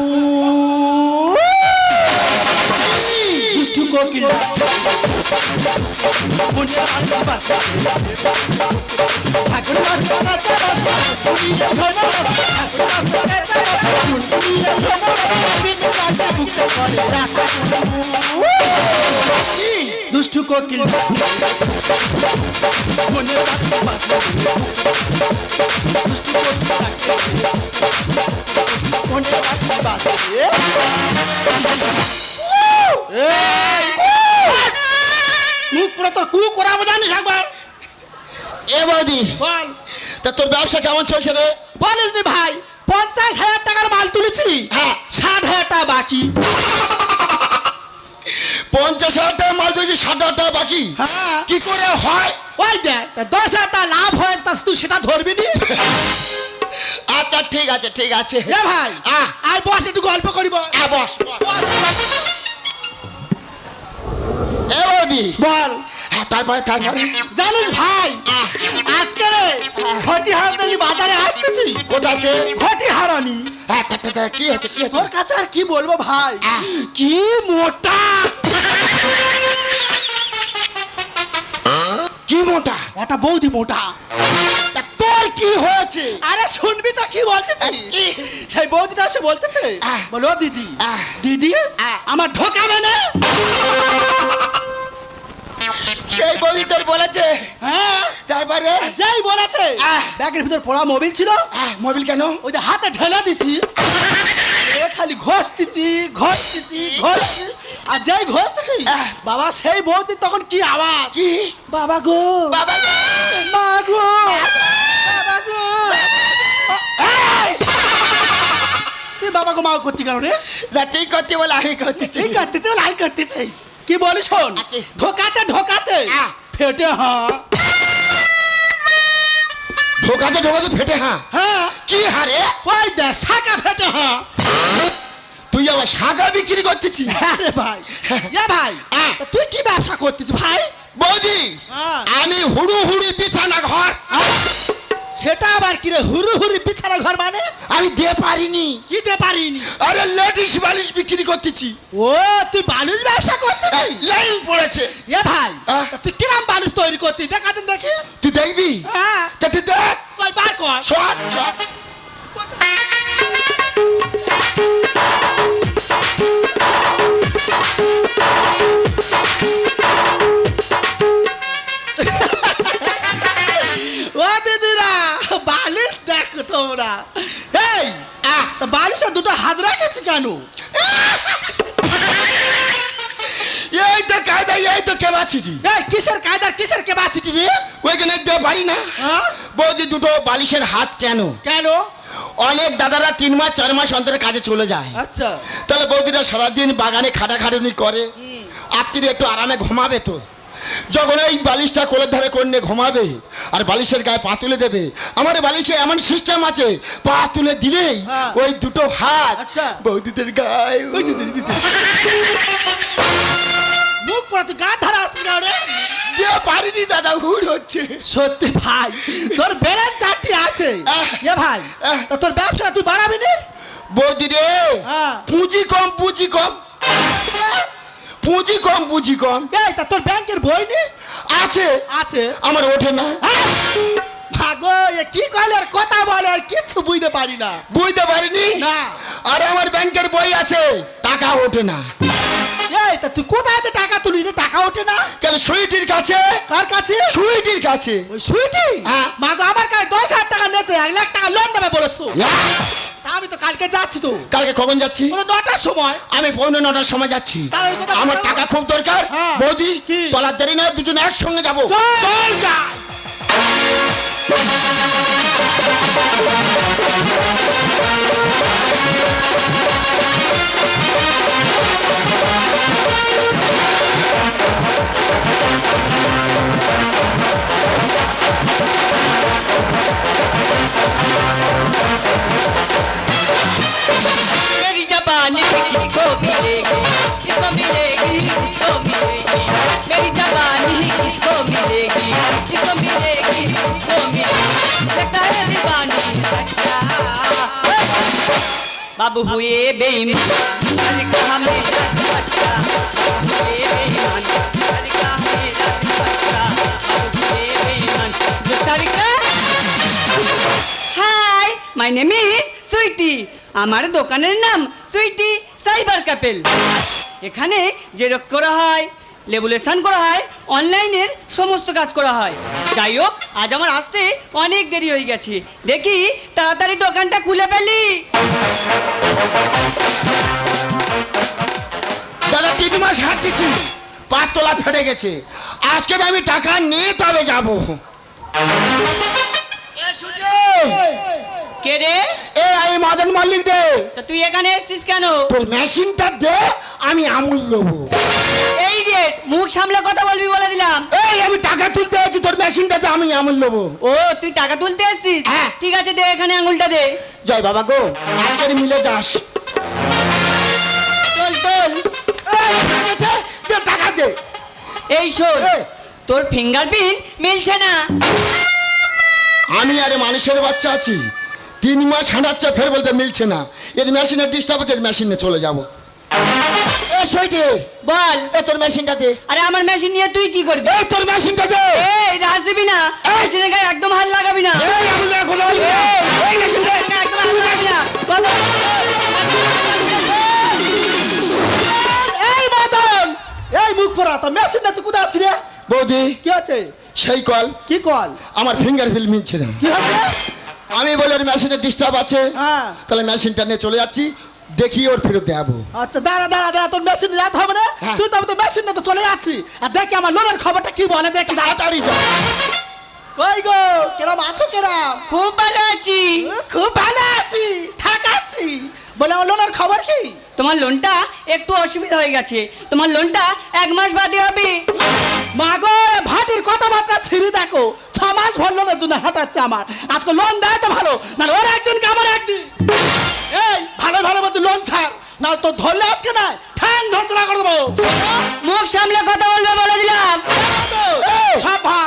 দুষ্টু কোকিল মনে আসে বাসা ঠাকুর বাসা বাসা দুনিয়া ভ্রমর আসে ঠাকুর বাসা বাসা দুনিয়া ভ্রমর আসে প্রেমের লাগে বুকটা করিয়া হাহু দুষ্টু কোকিল মনে আসে বাসা দুষ্টু কোকিল মনে আসে বাসা মুখ পুরো তোর কু করাবো জানিস একবার এ বৌদি বল তা তোর ব্যবসা কেমন চলছে রে? বলিস নি ভাই 50,000 টাকার মাল তুলেছি হ্যাঁ। 60,000 টাকা বাকি 50,000 টাকা মাল তুই 60,000 টাকা বাকি হ্যাঁ। কি করে হয়? ওই দেখ 10,000 টাকা লাভ হয়েছে তা তুই সেটা ধরবি নি আচ্ছা ঠিক আছে ঠিক আছে এ ভাই আহ। আয় বস একটু গল্প করিব বস এ বৌদি বল হ্যাঁ তারপরে জানিস ভাই আজকে রে ঘটি হারানি বাজারে আসতেছি কোথাতে? ঘটি হারানি হ্যাঁ কি হচ্ছে কি হচ্ছে? তোর কাছে আর কি বলবো ভাই কি মোটা কি মোটা? একটা বৌদি মোটা তা তোর কি হয়েছে? আরে শুনবি তো কি বলতেছি কি? সেই বৌদিটা এসে বলতেছে বলো দিদি দিদি আমার ঢোকাবে না সেই বৌদি তোর বলেছে? হ্যাঁ তারপরে যেই বলেছে ব্যাগের ভিতর পড়া মোবাইল ছিল মোবিল কেন? ওই যে হাতে ঢেলে দিছি এ খালি ঘষতেছি ঘষতেছি ঘষছি আর যেই ঘষতেছি বাবা সেই বৌদি তখন কি আওয়াজ কি? বাবা গো বাবা গো! মা গো বাবা গো এই! তুই বাবা গো মা করছি কেন রে যা তুই করতে বলে আমি করতেছি এই করতেছে লাই করতেছে কি বলি শোন কি? ঢোকাতে ঢোকাতে ফেটে হ্যাঁ ঢোকাতে ঢোকাতে ফেটে হ্যাঁ হ্যাঁ কি হারে? ওই দেখ শাখা ফেটে হ্যাঁ তুই আবার শাখা বিক্রি করতেছি? আরে ভাই এ ভাই তা তুই কি ব্যবসা করতেছিস ভাই বৌদি হ্যাঁ। আমি হুড়ু হুড়ি বিছানা ঘর সেটা আবার কি রে হুরু হুরু বিছানা ঘর মানে আমি দিয়ে পারিনি। কি দে পারিনি আরে লেডিস বালিশ বিক্রি করতেছি। ও তুই বালুর ব্যবসা করতেছিস লাইন পড়েছে। এ ভাই তা তুই কিরাম বালুস তৈরি করতিস দেখাতেন দেখি তুই দেখবি? হ্যাঁ তা তুই দেখ। তুই বার কর শট শট ও দিদিরা বালিশ দেখো তোমরা এই তা বালিশে দুটো হাত রাখেছি কেন এই তো কায়দা এই তো কেবাছিটি। এই কিসের কায়দার কিসের কে বাঁচিটি রে ওইখানে দিতে পারি না। হ্যাঁ? বৌদি দুটো বালিশের হাত কেন? কেন অনেক দাদারা 3 মাস 4 মাস অন্তরে কাজে চলে যায়। আচ্ছা তাহলে বৌদিরা সারাদিন বাগানে খাটাখাটুনি করে রাত্রিরে একটু আরামে ঘুমাবে তো যখন এই বালিশটা কোলের ধারে করে ঘুমাবে আর বালিশের গায়ে পা তুলে দেবে আমার বালিশে এমন সিস্টেম আছে পা তুলে দিলেই হ্যাঁ। ওই দুটো হাত আচ্ছা। বৌদিদের গায়ে মুখ পড়া তুই গা ধারা আসছিস না রে দিয়ে পারিনি দাদা হুড় হচ্ছে। সত্যি ভাই তোর বেড়ার চারটি আছে এ ভাই তা তোর ব্যবসা তুই বাড়াবি না বৌদি রে হ্যাঁ। পুঁজি কম পুঁজি কম পুঁজি কম পুঁজি কম এই তা তোর ব্যাংকের বই নে আছে আছে আমার ওঠে না। ভাগো এ কি কইলে আর কথা বলে আর কিচ্ছু বুঝতে পারি না বুঝতে পারিনি না আরে আমার ব্যাংকের বই আছে টাকা ওঠে না। এই তা তুই কোথায় তো টাকা তুলিস রে টাকা ওঠে না কেন সুইটির কাছে কার কাছে সুইটির কাছে ওই সুইটি হ্যাঁ। মাগো আমার কাছে 10,000 টাকা নেছে 1 লাখ টাকা লোন দেবে বলেছ তো তা আমি তো কালকে যাচ্ছি তো কালকে কখন যাচ্ছি? ওই 9টার সময় আমি 9:45 সময় যাচ্ছি। তাহলে ওই কথা আমার বলো। টাকা খুব দরকার হ্যাঁ। বৌদি কি? তলার দেরি নয় দুজনে একসঙ্গে যাবো। চল যা मेरी जबानी किसको मिलेगी किसको मिलेगी किसको मिलेगी मेरी जबानी किसको मिलेगी किसको मिलेगी अब हुए बेईमान लड़का मेरा बच्चा अब हुए बेईमान लड़का मेरा बच्चा अब हुए बेईमान जो लड़का hi my name is Sweety আমার দোকানের নাম সুইটি সাইবার ক্যাপেল এখানে জেরক্স করা হয় লেবুলেশন করা হয় অনলাইনের সমস্ত কাজ করা হয় যাই হোক আজ আমার আসতে অনেক দেরি হয়ে গেছে দেখি তাড়াতাড়ি দোকানটা খুলে ফেলি দাদা 3 মাস হাত দিচ্ছি পাত তোলা ফেটে গেছে আজকে আমি টাকা নিয়ে তবে যাব কে রে এই আমি মদন মল্লিক দে তো তুই এখানে এসেছিস কেন তোর মেশিনটা দে আমি আমুল নেবো এই রে মুখ সামলে কথা বলবি বলে দিলাম এই আমি টাকা তুলতে এসেছি তোর মেশিনটা দে আমি আমুল নেবো ও তুই টাকা তুলতে এসেছিস হ্যাঁ। ঠিক আছে দে এখানে আঙুলটা দে জয় বাবা গো আজকের মিলে যাস চল চল দে টাকা দে এই শোন এই। তোর ফিঙ্গারপ্রিন্ট মিলছে না আমি আরে মানুষের বাচ্চা আছি 3 মাস হাঁটাচ্ছে ফের বলতে মিলছে না এর মেশিনের ডিস্টার্ব হচ্ছে এর মেশিনে চলে যাবো এ সইটি বল এ তোর মেশিনটা দে আরে আমার মেশিন নিয়ে তুই কি করবি এই তোর মেশিনটা দে এই রাজ দিবি না মেশিনের গায়ে একদম হাত লাগাবি না এই আমুল দে কথা বলবি না। এই মেশিন দে একদম হাত লাগাবি না কথা এই মদন এই মুখ পড়া তো মেশিনটা তুই কোথায় আছিস রে বৌদি কি আছে সেই কল কি কল আমার ফিঙ্গার ফিল মিলছে না কি হবে আমি বলি ওর মেশিনে ডিস্টার্ব আছে হ্যাঁ তাহলে মেশিনটা নিয়ে চলে যাচ্ছি দেখি ওর ফেরত দেবো আচ্ছা দাঁড়া দাঁড়া দাঁড়া তোর মেশিন রাত হবে না হ্যাঁ। তুই তো মেশিন নিয়ে তো চলে যাচ্ছি আর দেখি আমার লোনের খবরটা কি বলে দেখি তাড়াতাড়ি যা কই গো কেরম আছো কেরম খুব ভালো আছি খুব ভালো আছি থাকাচ্ছি বলে আমার লোনের খবর কি তোমার লোনটা একটু অসুবিধা হয়ে গেছে তোমার লোনটা 1 মাস বাদে হবে মাগো ভাটির কথাবার্তা ছিঁড়ি দেখো 6 মাস ভর লোনের জন্য হাঁটাচ্ছে আমার আজকে লোন দেয় তো ভালো না ওর একদিন কামার একদিন এই ভালো ভালো মতো লোন ছাড় না তো ধরলে আজকে না ঠ্যাং ধরছড়া করে দেবো মুখ সামলে কথা বলবে বলে দিলাম সব ভা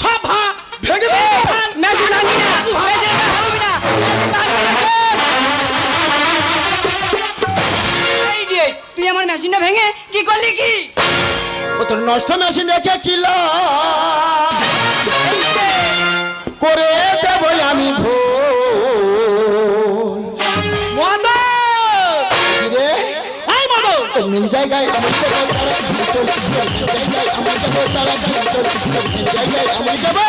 সব ভা ভেঙে দে। মেশিন ভাঙবি না মেশিন ভাঙবি না এই যে, তুই আমার মেশিনটা ভেঙে কি করলি কি ও তোর নষ্ট মেশিন রেখে কিল করে দেবো আমি ভুল রে এই মদন নিম জায়গায় আমি যাবো জায়গায় আমি যাবো জায়গায় আমি যাবো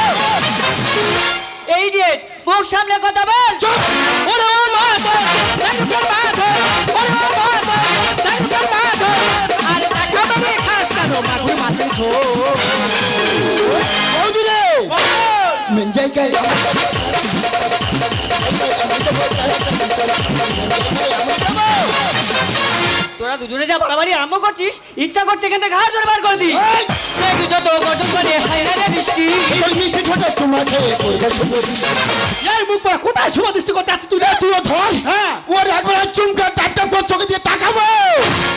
এই যে মুখ সামলে কথা বল ওরে ও মা তো দেখুন মা তো ওরে ও মা তো দেখুন মা তো আরে দেখা মানে খাস কেন মাগুর মাছের ঝোল বৌদি রে নিম জায়গায় তোরা দুজনে যা বাড়াবাড়ি আরম্ভ করছিস ইচ্ছা করছে এখান থেকে ঘাড় ধরে বার করে দি তুই যত গঠন করে হায়রে বৃষ্টি তোর মিষ্টি ঠোঁটে তোমাকে করবো শুভ এই মুখ পা কোথায় শুভ দৃষ্টি করতে আছিস তুই রে তুইও ধর হ্যাঁ ওর একবার চুমকা টাপ টাপ করে চোখে দিয়ে তাকাবো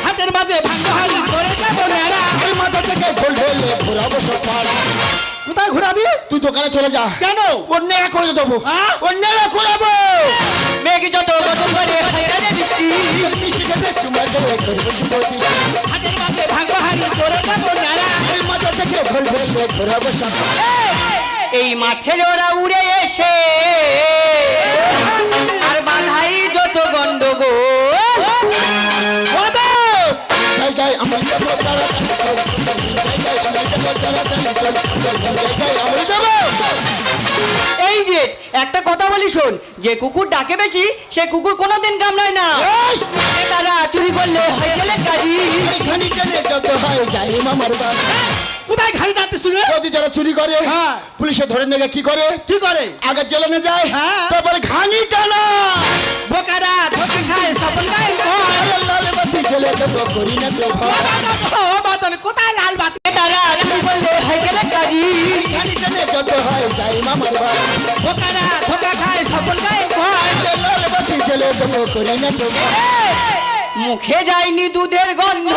হাতের মাঝে ভাঙ্গা হাড়ি করে যাবো নেড়া ওই মাথা থেকে গোল ঢেলে ঘোরাবো সব পাড়া কোথায় ঘোরাবি তুই দোকানে চলে যা কেন ওর নেড়া করে দেবো হ্যাঁ? ওর নেড়া করাবো মেঘ যত গঠন করে হায়রে বৃষ্টি মিষ্টি খেতে তোমাকে করবো শুভ হাতের মাঝে ভাঙ্গা হাড়ি করে যাবো নেড়া ওই মাথা থেকে গোল ঢেলে ঘোরাবো সব এই মাঠের ওরা উড়ে এসে আর বাধাই যত গন্ডগোল জায়গায় আমার যাবো জায়গায় আমার যাবো এই যে একটা কথা বলি শোন যে কুকুর ডাকে বেশি সে কুকুর কোনোদিন কামড়ায় না এই! তারা চুরি করলে হয়ে গেলে কাজী খানি টেনে যত হয় যাই মামার বাড়ি কোথায় ঘাড়ি টানতিস তুই রে যদি যারা চুরি করে হ্যাঁ। পুলিশে ধরে নেগে কি করে কি করে আগে জেলে নিয়ে যায় হ্যাঁ। তারপরে ঘানি টানা বোকারা ধোকে খায় সপন গায়ে কয় আরে লাল বাতি জেলে দেবো করি না তো ভয়। ও মদন কোথায় লাল বাতি তারা চুরি করলে হয়ে গেলে কাজী খানি টেনে যত হয় যাই মামার বাড়ি বোকারা ধোকা খায় সপন গায়ে কয় আরে লাল বাতি জেলে দেবো করি না তো ভয়। মুখে যায়নি দুধের গন্ধ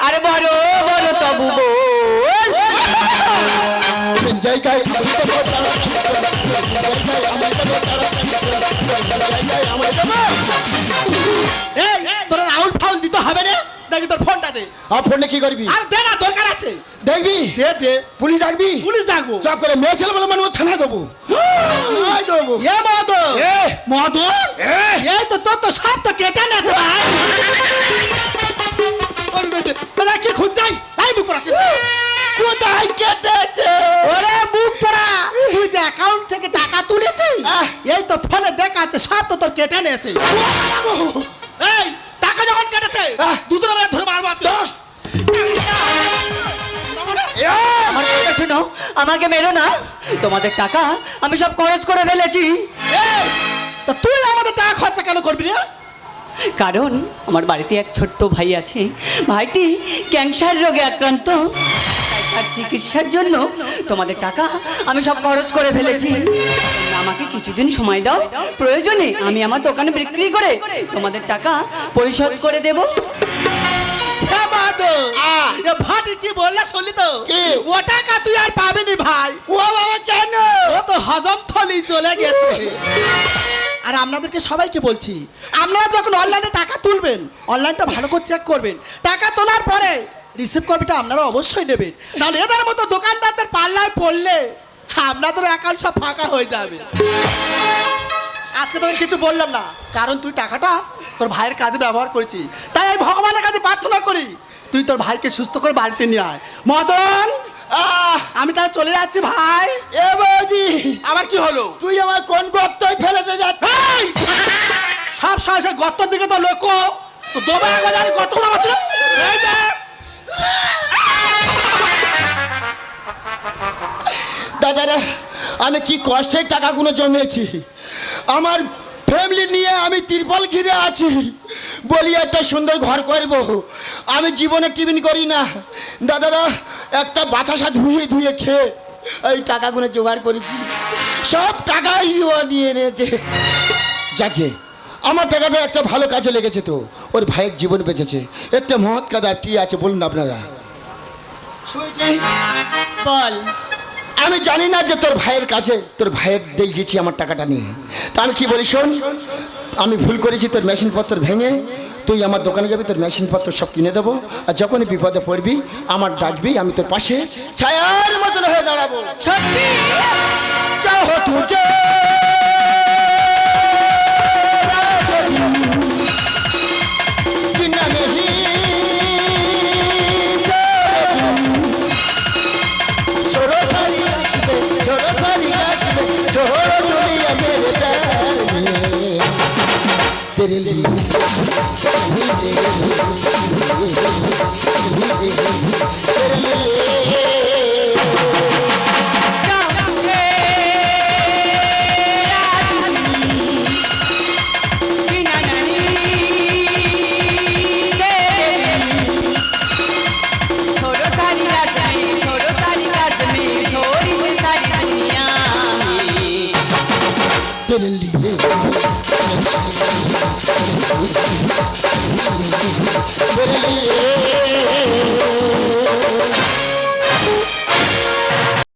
আর বড় বড় তবু বল জায়গায় আমি যাবো জায়গায় আমি যাবো এই তোরা রাউল ফাউল দিতে হবে না, দেখি তোর ফোনটা দে। আর ফোনে কি করবি? আর দে না, দরকার আছে। দেখবি? দে দে। পুলিশ ডাকবি? পুলিশ ডাকবো। চাপ করে মেয়ে ছেলে বলে মানে থানায় দেবো। থানায় দেবো। এ মদন, এ মদন, এই তো তোর তো সব তো কেটে নেছে ভাই। ওরে কি খুঁজছাই? এই মুখ পড়া। কোথায় কেটেছে? ওরে মুখ পড়া, তুই যে অ্যাকাউন্ট থেকে টাকা তুলেছিস, এই তো ফোনে দেখাচ্ছে সব তো তোর কেটে নিয়েছে। এই টাকা যখন কেটেছে দুজনে মিলে ধরে মারবো আজকে। আমার কথা শোনো, আমাকে মেরো না, তোমাদের টাকা আমি সব খরচ করে ফেলেছি। এই, তা তুই আমাদের টাকা খরচা কেন করবি রে? কারণ আমার বাড়িতে এক ছোট্ট ভাই আছে, ভাইটি ক্যান্সার রোগে আক্রান্ত, তাই তার চিকিৎসার জন্য তোমাদের টাকা আমি সব খরচ করে ফেলেছি। আমাকে কিছুদিন সময় দাও, প্রয়োজনে আমি আমার দোকানে বিক্রি করে তোমাদের টাকা পরিশোধ করে দেব। ভাটি কি বললে শুনলি তো? কি? ও টাকা তুই আর পাবিনি ভাই। ও বাবা কেন? ও তো হজম থলি চলে গেছে। আর আপনাদেরকে সবাইকে বলছি, আপনারা যখন অনলাইনে টাকা তুলবেন, অনলাইনটা ভালো করে চেক করবেন। টাকা তোলার পরে রিসিভ কপিটা আপনারা অবশ্যই নেবেন, নাহলে এদের মতো দোকানদারদের পাল্লায় পড়লে আপনাদের অ্যাকাউন্ট সব ফাঁকা হয়ে যাবে। আজকে তোকে কিছু বললাম না, কারণ তুই টাকাটা তোর ভাইয়ের কাজে ব্যবহার করেছিস। তাই আমি ভগবানের কাছে প্রার্থনা করি তুই তোর ভাইকে সুস্থ করে বাড়িতে নিয়ে আয়। মদন, আমি তাহলে চলে যাচ্ছি ভাই। এ বৌদি, আবার কি হলো? তুই আমার কোন গর্তয় ফেলেতে যাচ্ছিস? এই! সব সময় সেই গর্তর দিকে তো লোক তো দোবা একবার জানি গর্ত কথা বলছিল। এই যে! দাদারা, আমি কি কষ্টের টাকাগুলো জমিয়েছি। আমার ফ্যামিলি নিয়ে আমি তিরপল ঘিরে আছি, বলি একটা সুন্দর ঘর করব। আমি জীবনে টিফিন করি না দাদারা, একটা বাতাসা ধুয়ে ধুয়ে খেয়ে এই টাকাগুলো জোগাড় করেছি। সব টাকাই ও নিয়ে নিয়েছে। যাকে আমার টাকাটা একটা ভালো কাজে লেগেছে, তো ওর ভাইয়ের জীবন বেঁচেছে। একটা মহৎ কাদার কি আছে বলুন আপনারা? বল। আমি জানি না যে তোর ভাইয়ের কাছে তোর ভাইয়ের দিয়ে গেছি আমার টাকাটা নিয়ে। তা আমি কি বলি শোন, আমি ভুল করেছি, তোর মেশিনপত্র ভেঙে তুই আমার দোকানে যাবি, তোর মেশিনপত্র সব কিনে দেবো। আর যখনই বিপদে পড়বি আমার ডাকবি, আমি তোর পাশে ছায়ার মতন হয়ে দাঁড়াবো। সত্যি? চাও তুঝে জিনা নেহি छोड़ो सारी गाछबे, छोड़ो सारी गाछबे, छोड़ो दुनिया मेरे प्यार में तेरे लिए तेरे लिए तेरे लिए तेरे लिए